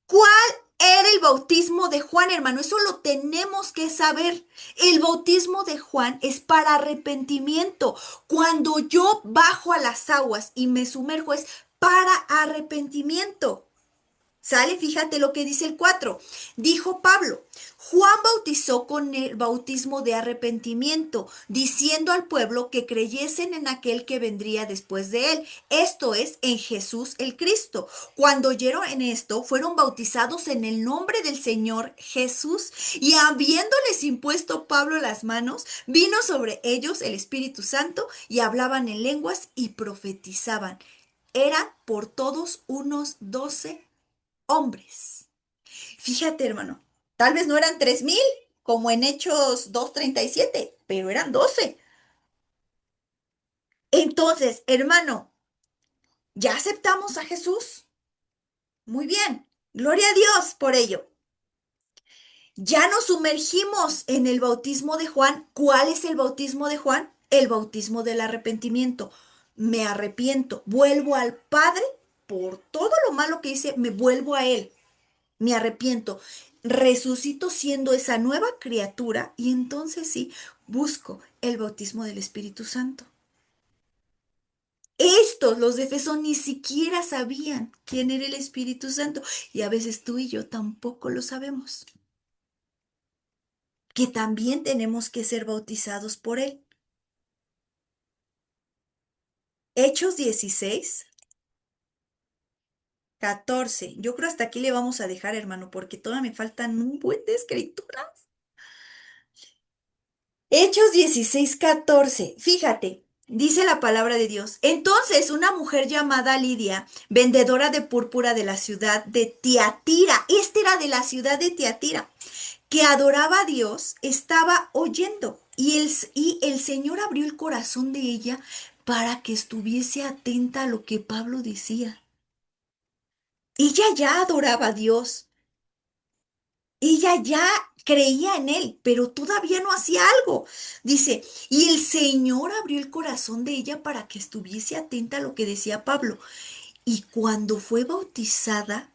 ¿Cuál era el bautismo de Juan, hermano? Eso lo tenemos que saber. El bautismo de Juan es para arrepentimiento. Cuando yo bajo a las aguas y me sumerjo es para arrepentimiento. ¿Sale? Fíjate lo que dice el 4. Dijo Pablo, Juan bautizó con el bautismo de arrepentimiento, diciendo al pueblo que creyesen en aquel que vendría después de él, esto es, en Jesús el Cristo. Cuando oyeron en esto, fueron bautizados en el nombre del Señor Jesús, y habiéndoles impuesto Pablo las manos, vino sobre ellos el Espíritu Santo, y hablaban en lenguas y profetizaban. Eran por todos unos 12 hombres. Fíjate, hermano, tal vez no eran 3,000, como en Hechos 2:37, pero eran 12. Entonces, hermano, ¿ya aceptamos a Jesús? Muy bien, gloria a Dios por ello. Ya nos sumergimos en el bautismo de Juan. ¿Cuál es el bautismo de Juan? El bautismo del arrepentimiento. Me arrepiento, vuelvo al Padre por todo lo malo que hice, me vuelvo a Él, me arrepiento, resucito siendo esa nueva criatura y entonces sí, busco el bautismo del Espíritu Santo. Estos, los de Efeso, ni siquiera sabían quién era el Espíritu Santo y a veces tú y yo tampoco lo sabemos, que también tenemos que ser bautizados por Él. Hechos 16, 14. Yo creo hasta aquí le vamos a dejar, hermano, porque todavía me faltan un buen de escrituras. Hechos 16, 14. Fíjate, dice la palabra de Dios. Entonces una mujer llamada Lidia, vendedora de púrpura de la ciudad de Tiatira, este era de la ciudad de Tiatira, que adoraba a Dios, estaba oyendo. Y el Señor abrió el corazón de ella para que estuviese atenta a lo que Pablo decía. Ella ya adoraba a Dios, ella ya creía en él, pero todavía no hacía algo. Dice, y el Señor abrió el corazón de ella para que estuviese atenta a lo que decía Pablo. Y cuando fue bautizada,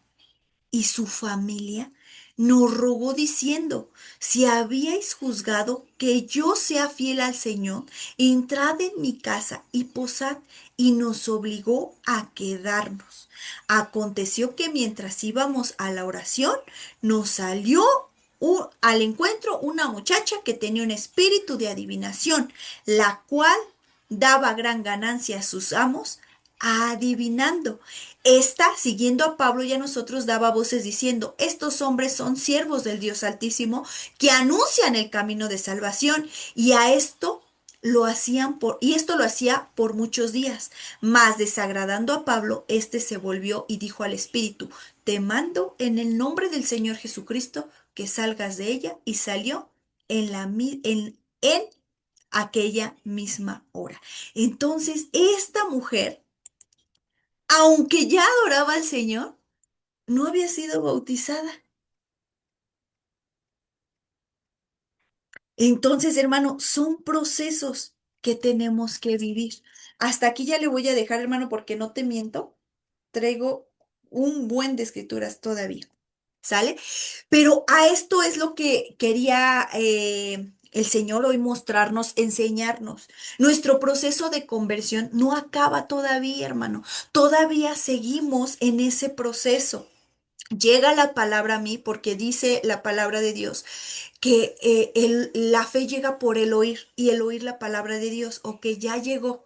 y su familia nos rogó diciendo, si habíais juzgado que yo sea fiel al Señor, entrad en mi casa y posad, y nos obligó a quedarnos. Aconteció que mientras íbamos a la oración, nos salió al encuentro una muchacha que tenía un espíritu de adivinación, la cual daba gran ganancia a sus amos, adivinando. Esta, siguiendo a Pablo y a nosotros, daba voces diciendo, estos hombres son siervos del Dios Altísimo que anuncian el camino de salvación y a esto y esto lo hacía por muchos días. Mas desagradando a Pablo, éste se volvió y dijo al Espíritu, te mando en el nombre del Señor Jesucristo que salgas de ella, y salió en aquella misma hora. Entonces, esta mujer, aunque ya adoraba al Señor, no había sido bautizada. Entonces, hermano, son procesos que tenemos que vivir. Hasta aquí ya le voy a dejar, hermano, porque no te miento, traigo un buen de escrituras todavía. ¿Sale? Pero a esto es lo que quería el Señor hoy mostrarnos, enseñarnos. Nuestro proceso de conversión no acaba todavía, hermano. Todavía seguimos en ese proceso. Llega la palabra a mí porque dice la palabra de Dios que la fe llega por el oír y el oír la palabra de Dios. O que ya llegó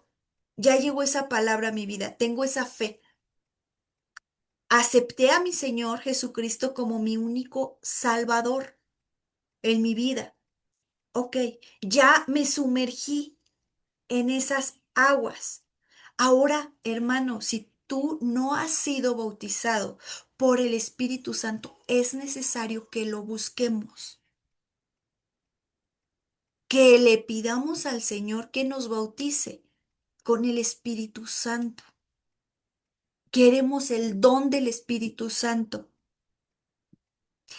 esa palabra a mi vida, tengo esa fe. Acepté a mi Señor Jesucristo como mi único Salvador en mi vida. Ok, ya me sumergí en esas aguas. Ahora, hermano, si tú no has sido bautizado por el Espíritu Santo, es necesario que lo busquemos, que le pidamos al Señor que nos bautice con el Espíritu Santo. Queremos el don del Espíritu Santo.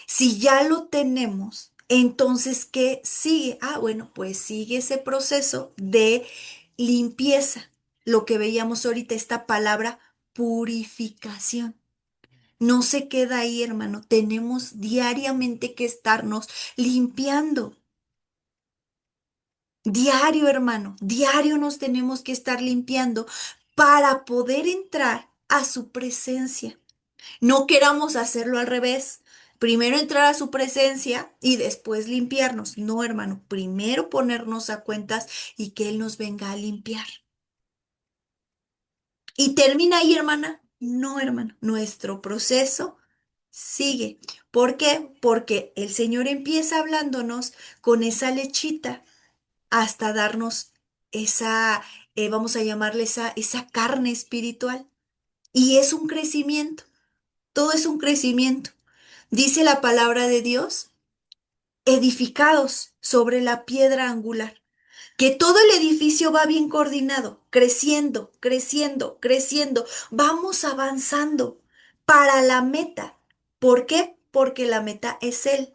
Si ya lo tenemos, entonces, ¿qué sigue? Ah, bueno, pues sigue ese proceso de limpieza. Lo que veíamos ahorita, esta palabra purificación. No se queda ahí, hermano. Tenemos diariamente que estarnos limpiando. Diario, hermano, diario nos tenemos que estar limpiando para poder entrar a su presencia. No queramos hacerlo al revés. Primero entrar a su presencia y después limpiarnos. No, hermano, primero ponernos a cuentas y que Él nos venga a limpiar. ¿Y termina ahí, hermana? No, hermano. Nuestro proceso sigue. ¿Por qué? Porque el Señor empieza hablándonos con esa lechita hasta darnos esa, vamos a llamarle esa carne espiritual. Y es un crecimiento. Todo es un crecimiento. Dice la palabra de Dios, edificados sobre la piedra angular. que todo el edificio va bien coordinado, creciendo, creciendo, creciendo. Vamos avanzando para la meta. ¿Por qué? Porque la meta es Él.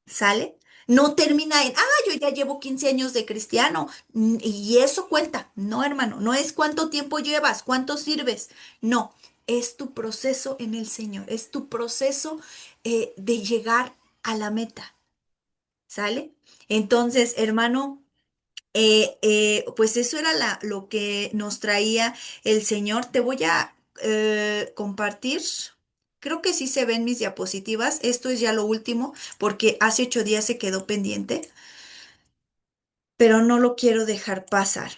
¿Sale? No termina en, yo ya llevo 15 años de cristiano y eso cuenta. No, hermano, no es cuánto tiempo llevas, cuánto sirves. No, es tu proceso en el Señor, es tu proceso de llegar a la meta. ¿Sale? Entonces, hermano. Pues eso era lo que nos traía el Señor. Te voy a compartir. Creo que sí se ven mis diapositivas. Esto es ya lo último porque hace 8 días se quedó pendiente, pero no lo quiero dejar pasar.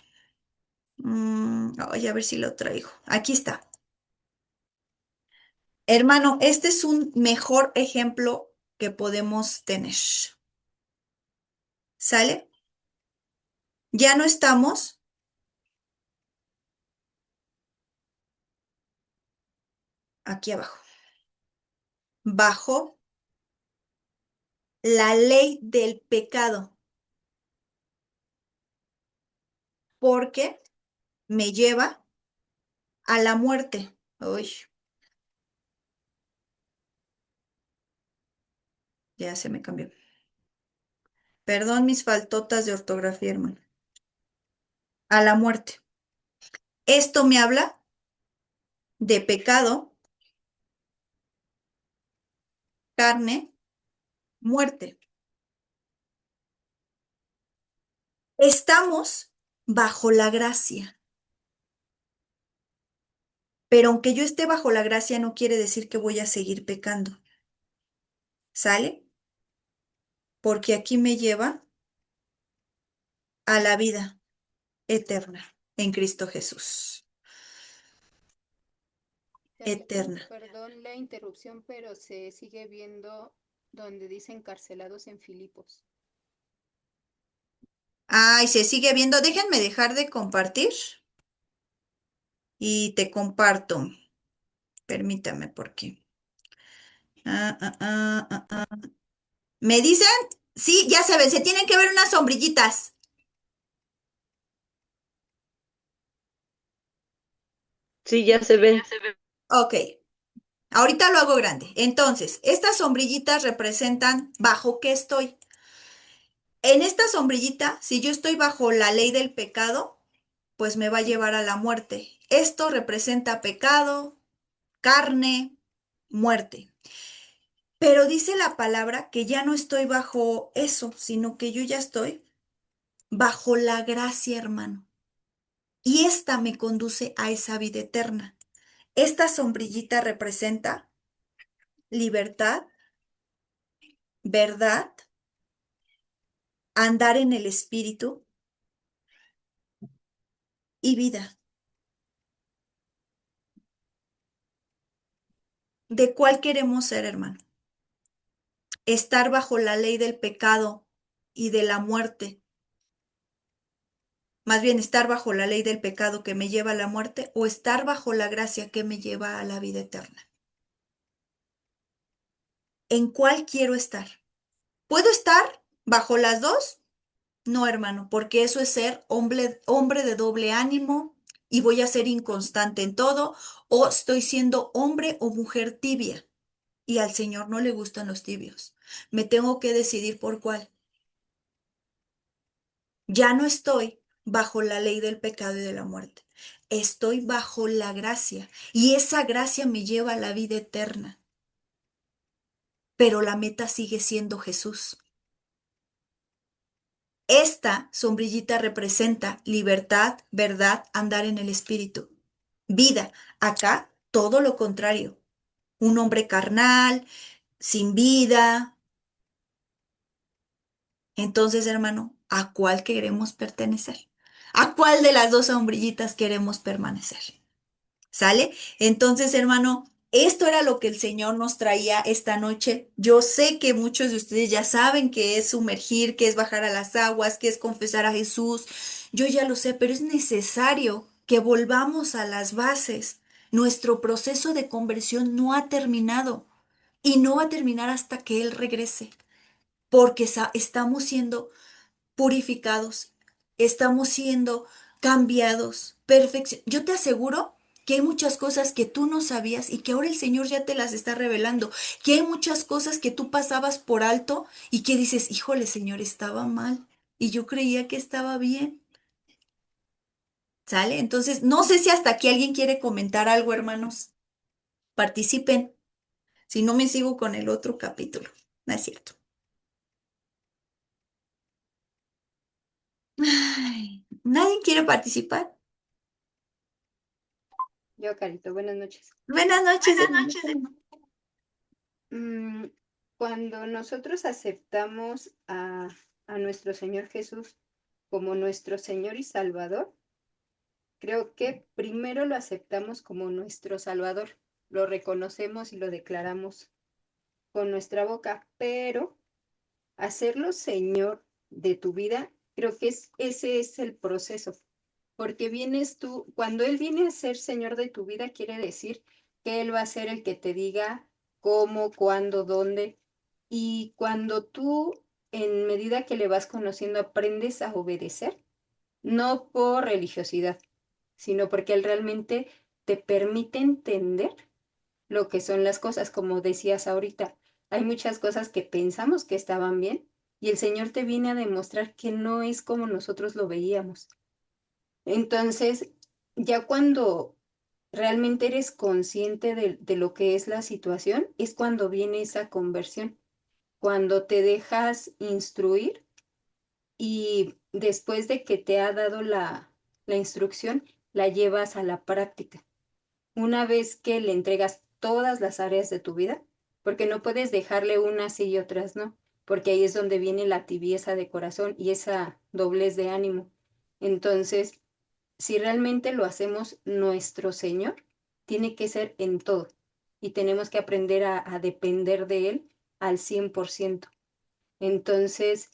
Ay, a ver si lo traigo. Aquí está. Hermano, este es un mejor ejemplo que podemos tener. ¿Sale? Ya no estamos aquí abajo, bajo la ley del pecado, porque me lleva a la muerte. Uy, ya se me cambió. Perdón mis faltotas de ortografía, hermano. A la muerte. Esto me habla de pecado, carne, muerte. Estamos bajo la gracia, pero aunque yo esté bajo la gracia no quiere decir que voy a seguir pecando. ¿Sale? Porque aquí me lleva a la vida eterna en Cristo Jesús. Eterna. Perdón la interrupción, pero se sigue viendo donde dice encarcelados en Filipos. Ay, se sigue viendo. Déjenme dejar de compartir y te comparto. Permítame, porque. Ah, ah, ah, ah, ah. ¿Me dicen? Sí, ya saben, se tienen que ver unas sombrillitas. Sí, ya se ven. Ok, ahorita lo hago grande. Entonces, estas sombrillitas representan bajo qué estoy. En esta sombrillita, si yo estoy bajo la ley del pecado, pues me va a llevar a la muerte. Esto representa pecado, carne, muerte. Pero dice la palabra que ya no estoy bajo eso, sino que yo ya estoy bajo la gracia, hermano. Y esta me conduce a esa vida eterna. Esta sombrillita representa libertad, verdad, andar en el espíritu y vida. ¿De cuál queremos ser, hermano? ¿Estar bajo la ley del pecado y de la muerte? Más bien, estar bajo la ley del pecado que me lleva a la muerte o estar bajo la gracia que me lleva a la vida eterna. ¿En cuál quiero estar? ¿Puedo estar bajo las dos? No, hermano, porque eso es ser hombre de doble ánimo y voy a ser inconstante en todo, o estoy siendo hombre o mujer tibia y al Señor no le gustan los tibios. Me tengo que decidir por cuál. Ya no estoy bajo la ley del pecado y de la muerte. Estoy bajo la gracia y esa gracia me lleva a la vida eterna, pero la meta sigue siendo Jesús. Esta sombrillita representa libertad, verdad, andar en el espíritu. Vida. Acá todo lo contrario. Un hombre carnal, sin vida. Entonces, hermano, ¿a cuál queremos pertenecer? ¿A cuál de las dos sombrillitas queremos permanecer? ¿Sale? Entonces, hermano, esto era lo que el Señor nos traía esta noche. Yo sé que muchos de ustedes ya saben que es sumergir, que es bajar a las aguas, que es confesar a Jesús. Yo ya lo sé, pero es necesario que volvamos a las bases. Nuestro proceso de conversión no ha terminado y no va a terminar hasta que Él regrese, porque estamos siendo purificados, estamos siendo cambiados, perfección. Yo te aseguro que hay muchas cosas que tú no sabías y que ahora el Señor ya te las está revelando, que hay muchas cosas que tú pasabas por alto y que dices, híjole, Señor, estaba mal y yo creía que estaba bien. ¿Sale? Entonces, no sé si hasta aquí alguien quiere comentar algo, hermanos. Participen. Si no, me sigo con el otro capítulo. No es cierto. Ay, ¿nadie quiere participar? Yo, Carito, buenas noches. Buenas noches, Buenas hermano. noches. Mm, Cuando nosotros aceptamos a nuestro Señor Jesús como nuestro Señor y Salvador, creo que primero lo aceptamos como nuestro Salvador, lo reconocemos y lo declaramos con nuestra boca, pero hacerlo Señor de tu vida, creo que ese es el proceso, porque vienes tú, cuando Él viene a ser Señor de tu vida, quiere decir que Él va a ser el que te diga cómo, cuándo, dónde, y cuando tú, en medida que le vas conociendo, aprendes a obedecer, no por religiosidad, sino porque Él realmente te permite entender lo que son las cosas, como decías ahorita. Hay muchas cosas que pensamos que estaban bien y el Señor te viene a demostrar que no es como nosotros lo veíamos. Entonces, ya cuando realmente eres consciente de lo que es la situación, es cuando viene esa conversión, cuando te dejas instruir y después de que te ha dado la instrucción, la llevas a la práctica. Una vez que le entregas todas las áreas de tu vida, porque no puedes dejarle unas sí y otras no, porque ahí es donde viene la tibieza de corazón y esa doblez de ánimo. Entonces, si realmente lo hacemos nuestro Señor, tiene que ser en todo y tenemos que aprender a depender de Él al 100%. Entonces,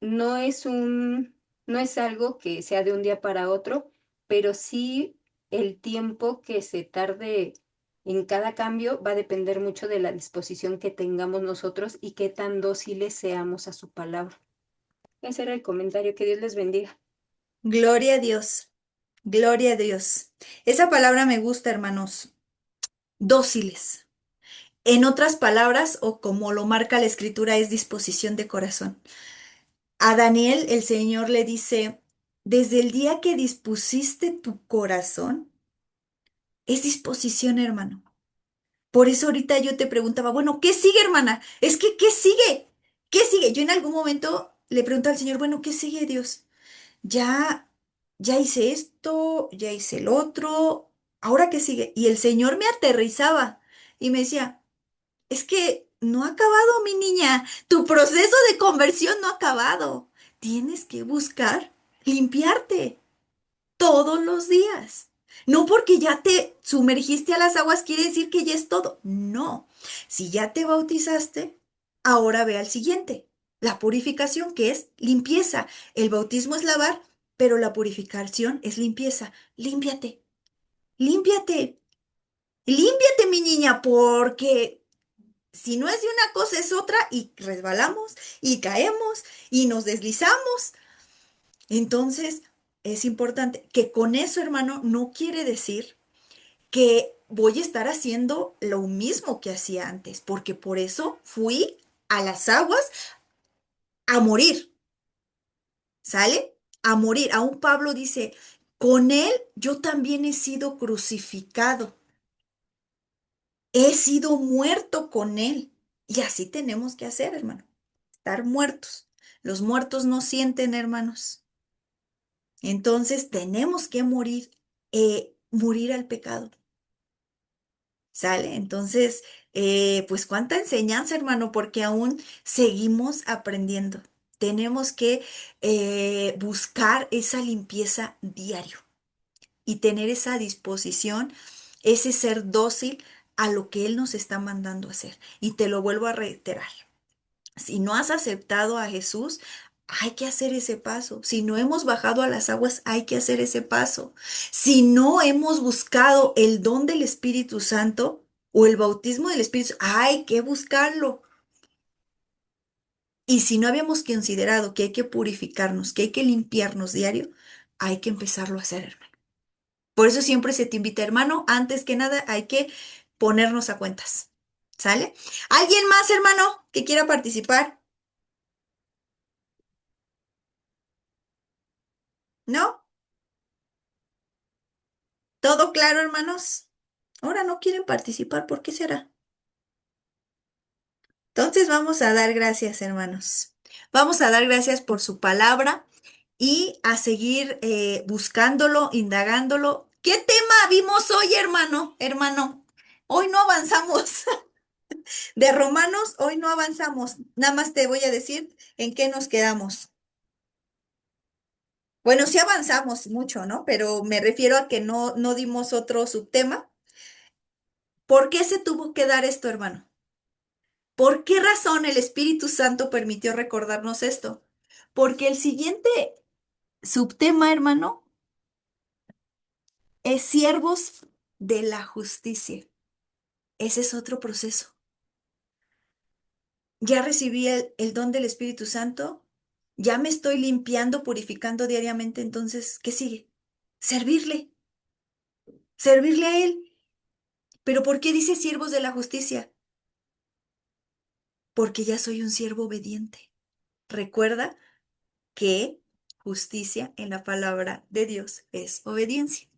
no es no es algo que sea de un día para otro, pero sí el tiempo que se tarde en cada cambio va a depender mucho de la disposición que tengamos nosotros y qué tan dóciles seamos a su palabra. Ese era el comentario. Que Dios les bendiga. Gloria a Dios. Gloria a Dios. Esa palabra me gusta, hermanos. Dóciles. En otras palabras, o como lo marca la escritura, es disposición de corazón. A Daniel, el Señor le dice, desde el día que dispusiste tu corazón, es disposición, hermano. Por eso ahorita yo te preguntaba, bueno, ¿qué sigue, hermana? Es que, ¿qué sigue? ¿Qué sigue? Yo en algún momento le pregunto al Señor, bueno, ¿qué sigue, Dios? Ya, ya hice esto, ya hice el otro, ¿ahora qué sigue? Y el Señor me aterrizaba y me decía, es que no ha acabado, mi niña, tu proceso de conversión no ha acabado. Tienes que buscar limpiarte todos los días. No porque ya te sumergiste a las aguas quiere decir que ya es todo. No. Si ya te bautizaste, ahora ve al siguiente. La purificación, que es limpieza. El bautismo es lavar, pero la purificación es limpieza. Límpiate, límpiate, límpiate, mi niña, porque si no es de una cosa es otra y resbalamos y caemos y nos deslizamos. Entonces, es importante que con eso, hermano, no quiere decir que voy a estar haciendo lo mismo que hacía antes, porque por eso fui a las aguas a morir, ¿sale? A morir. Aún Pablo dice, con él yo también he sido crucificado, he sido muerto con él. Y así tenemos que hacer, hermano, estar muertos. Los muertos no sienten, hermanos. Entonces tenemos que morir, morir al pecado. ¿Sale? Entonces, pues cuánta enseñanza, hermano, porque aún seguimos aprendiendo. Tenemos que buscar esa limpieza diario y tener esa disposición, ese ser dócil a lo que Él nos está mandando hacer. Y te lo vuelvo a reiterar. Si no has aceptado a Jesús, hay que hacer ese paso. Si no hemos bajado a las aguas, hay que hacer ese paso. Si no hemos buscado el don del Espíritu Santo o el bautismo del Espíritu, hay que buscarlo. Y si no habíamos considerado que hay que purificarnos, que hay que limpiarnos diario, hay que empezarlo a hacer, hermano. Por eso siempre se te invita, hermano, antes que nada hay que ponernos a cuentas. ¿Sale? ¿Alguien más, hermano, que quiera participar? ¿No? ¿Todo claro, hermanos? Ahora no quieren participar, ¿por qué será? Entonces vamos a dar gracias, hermanos. Vamos a dar gracias por su palabra y a seguir buscándolo, indagándolo. ¿Qué tema vimos hoy, hermano? Hermano, hoy no avanzamos. De Romanos, hoy no avanzamos. Nada más te voy a decir en qué nos quedamos. Bueno, sí avanzamos mucho, ¿no? Pero me refiero a que no dimos otro subtema. ¿Por qué se tuvo que dar esto, hermano? ¿Por qué razón el Espíritu Santo permitió recordarnos esto? Porque el siguiente subtema, hermano, es siervos de la justicia. Ese es otro proceso. Ya recibí el don del Espíritu Santo, ya me estoy limpiando, purificando diariamente, entonces, ¿qué sigue? Servirle, servirle a Él. ¿Pero por qué dice siervos de la justicia? Porque ya soy un siervo obediente. Recuerda que justicia en la palabra de Dios es obediencia.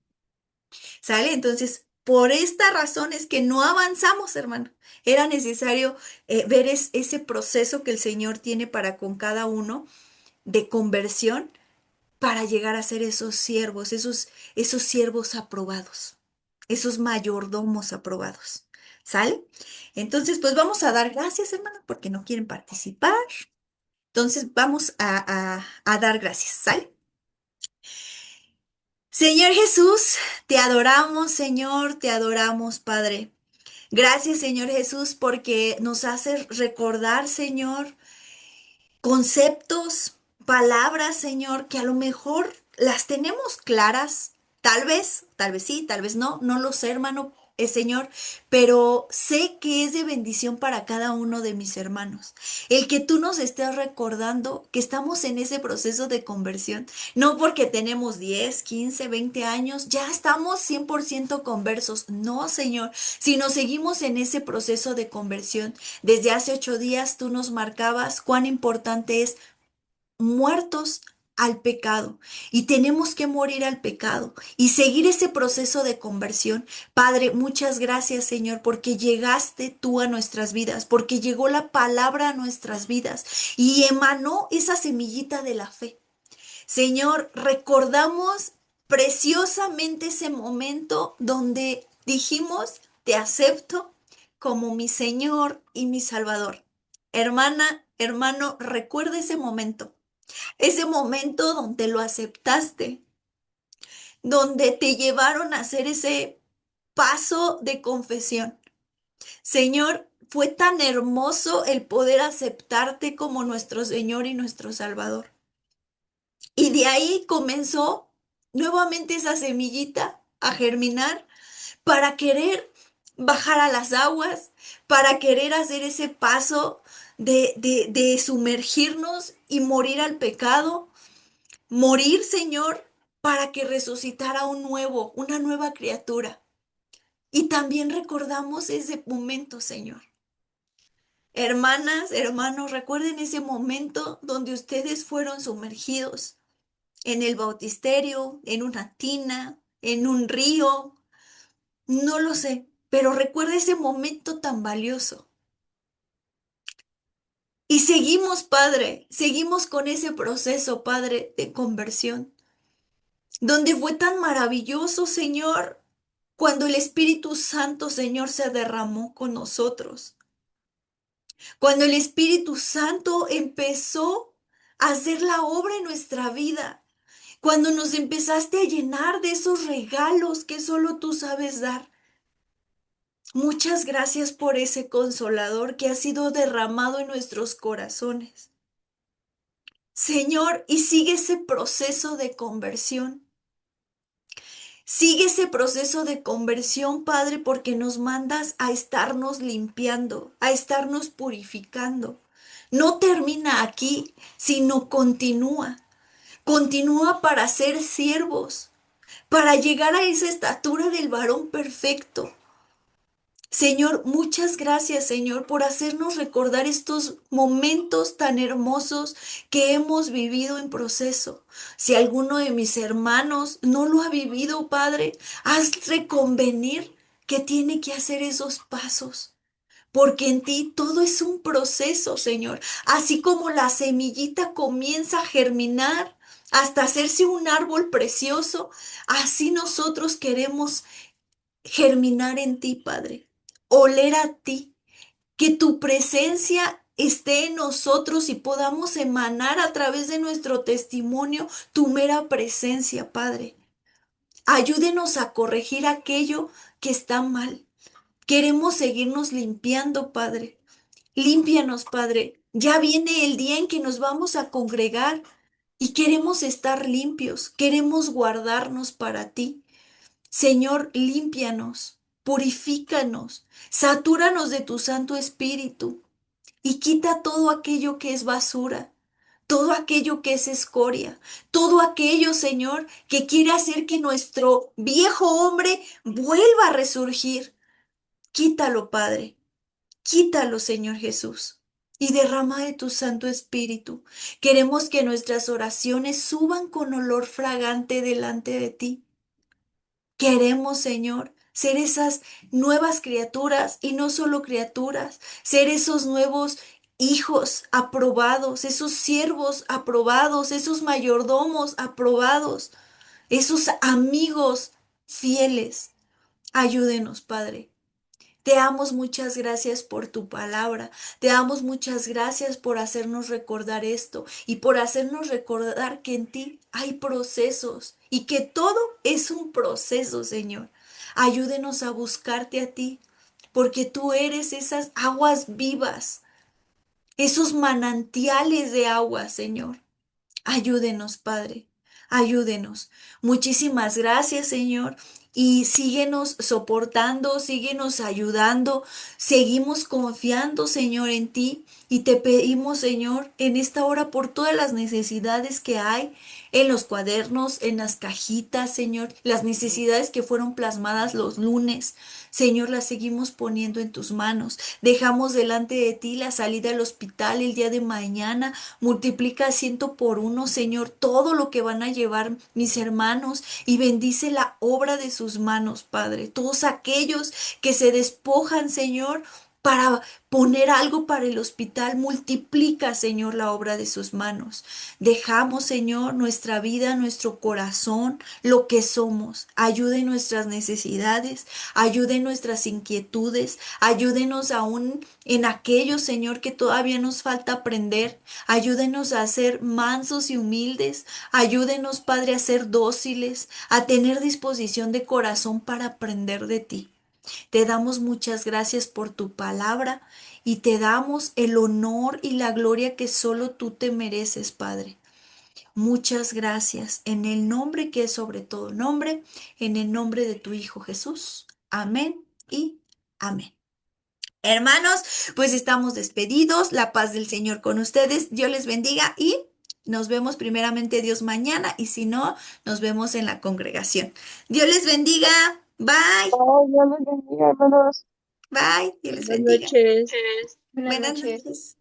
¿Sale? Entonces, por esta razón es que no avanzamos, hermano. Era necesario ver ese proceso que el Señor tiene para con cada uno de conversión para llegar a ser esos siervos, esos siervos aprobados, esos mayordomos aprobados. ¿Sale? Entonces, pues vamos a dar gracias, hermano, porque no quieren participar. Entonces, vamos a dar gracias. ¿Sale? Señor Jesús, te adoramos, Señor, te adoramos, Padre. Gracias, Señor Jesús, porque nos hace recordar, Señor, conceptos, palabras, Señor, que a lo mejor las tenemos claras, tal vez sí, tal vez no, no lo sé, hermano, Señor, pero sé que es de bendición para cada uno de mis hermanos. El que tú nos estés recordando que estamos en ese proceso de conversión, no porque tenemos 10, 15, 20 años, ya estamos 100% conversos, no, Señor, sino seguimos en ese proceso de conversión. Desde hace 8 días tú nos marcabas cuán importante es muertos al pecado y tenemos que morir al pecado y seguir ese proceso de conversión. Padre, muchas gracias, Señor, porque llegaste tú a nuestras vidas, porque llegó la palabra a nuestras vidas y emanó esa semillita de la fe. Señor, recordamos preciosamente ese momento donde dijimos, te acepto como mi Señor y mi Salvador. Hermana, hermano, recuerda ese momento donde lo aceptaste, donde te llevaron a hacer ese paso de confesión. Señor, fue tan hermoso el poder aceptarte como nuestro Señor y nuestro Salvador. Y de ahí comenzó nuevamente esa semillita a germinar para querer bajar a las aguas, para querer hacer ese paso de sumergirnos y morir al pecado, morir, Señor, para que resucitara un nuevo, una nueva criatura. Y también recordamos ese momento, Señor. Hermanas, hermanos, recuerden ese momento donde ustedes fueron sumergidos en el bautisterio, en una tina, en un río, no lo sé, pero recuerda ese momento tan valioso. Y seguimos, Padre, seguimos con ese proceso, Padre, de conversión, donde fue tan maravilloso, Señor, cuando el Espíritu Santo, Señor, se derramó con nosotros, cuando el Espíritu Santo empezó a hacer la obra en nuestra vida. Cuando nos empezaste a llenar de esos regalos que solo tú sabes dar. Muchas gracias por ese consolador que ha sido derramado en nuestros corazones. Señor, y sigue ese proceso de conversión. Sigue ese proceso de conversión, Padre, porque nos mandas a estarnos limpiando, a estarnos purificando. No termina aquí, sino continúa. Continúa para ser siervos, para llegar a esa estatura del varón perfecto. Señor, muchas gracias, Señor, por hacernos recordar estos momentos tan hermosos que hemos vivido en proceso. Si alguno de mis hermanos no lo ha vivido, Padre, haz reconvenir que tiene que hacer esos pasos. Porque en ti todo es un proceso, Señor. Así como la semillita comienza a germinar hasta hacerse un árbol precioso, así nosotros queremos germinar en ti, Padre. Oler a ti, que tu presencia esté en nosotros y podamos emanar a través de nuestro testimonio tu mera presencia, Padre. Ayúdenos a corregir aquello que está mal. Queremos seguirnos limpiando, Padre. Límpianos, Padre. Ya viene el día en que nos vamos a congregar y queremos estar limpios, queremos guardarnos para ti. Señor, límpianos, purifícanos, satúranos de tu Santo Espíritu y quita todo aquello que es basura, todo aquello que es escoria, todo aquello, Señor, que quiere hacer que nuestro viejo hombre vuelva a resurgir. Quítalo, Padre. Quítalo, Señor Jesús, y derrama de tu Santo Espíritu. Queremos que nuestras oraciones suban con olor fragante delante de ti. Queremos, Señor, ser esas nuevas criaturas y no solo criaturas, ser esos nuevos hijos aprobados, esos siervos aprobados, esos mayordomos aprobados, esos amigos fieles. Ayúdenos, Padre. Te damos muchas gracias por tu palabra. Te damos muchas gracias por hacernos recordar esto y por hacernos recordar que en ti hay procesos y que todo es un proceso, Señor. Ayúdenos a buscarte a ti, porque tú eres esas aguas vivas, esos manantiales de agua, Señor. Ayúdenos, Padre, ayúdenos. Muchísimas gracias, Señor. Y síguenos soportando, síguenos ayudando. Seguimos confiando, Señor, en ti. Y te pedimos, Señor, en esta hora por todas las necesidades que hay en los cuadernos, en las cajitas, Señor, las necesidades que fueron plasmadas los lunes. Señor, las seguimos poniendo en tus manos. Dejamos delante de ti la salida al hospital el día de mañana. Multiplica 100 por 1, Señor, todo lo que van a llevar mis hermanos y bendice la obra de sus manos, Padre. Todos aquellos que se despojan, Señor, para poner algo para el hospital, multiplica, Señor, la obra de sus manos. Dejamos, Señor, nuestra vida, nuestro corazón, lo que somos. Ayude nuestras necesidades, ayude nuestras inquietudes, ayúdenos aún en aquello, Señor, que todavía nos falta aprender. Ayúdenos a ser mansos y humildes. Ayúdenos, Padre, a ser dóciles, a tener disposición de corazón para aprender de ti. Te damos muchas gracias por tu palabra y te damos el honor y la gloria que solo tú te mereces, Padre. Muchas gracias en el nombre que es sobre todo nombre, en el nombre de tu Hijo Jesús. Amén y amén. Hermanos, pues estamos despedidos. La paz del Señor con ustedes. Dios les bendiga y nos vemos primeramente Dios mañana y si no, nos vemos en la congregación. Dios les bendiga. Bye. Ay, Dios los bendiga, hermanos. Bye. Dios les Buenas bendiga. noches. Buenas Buenas noches. noches.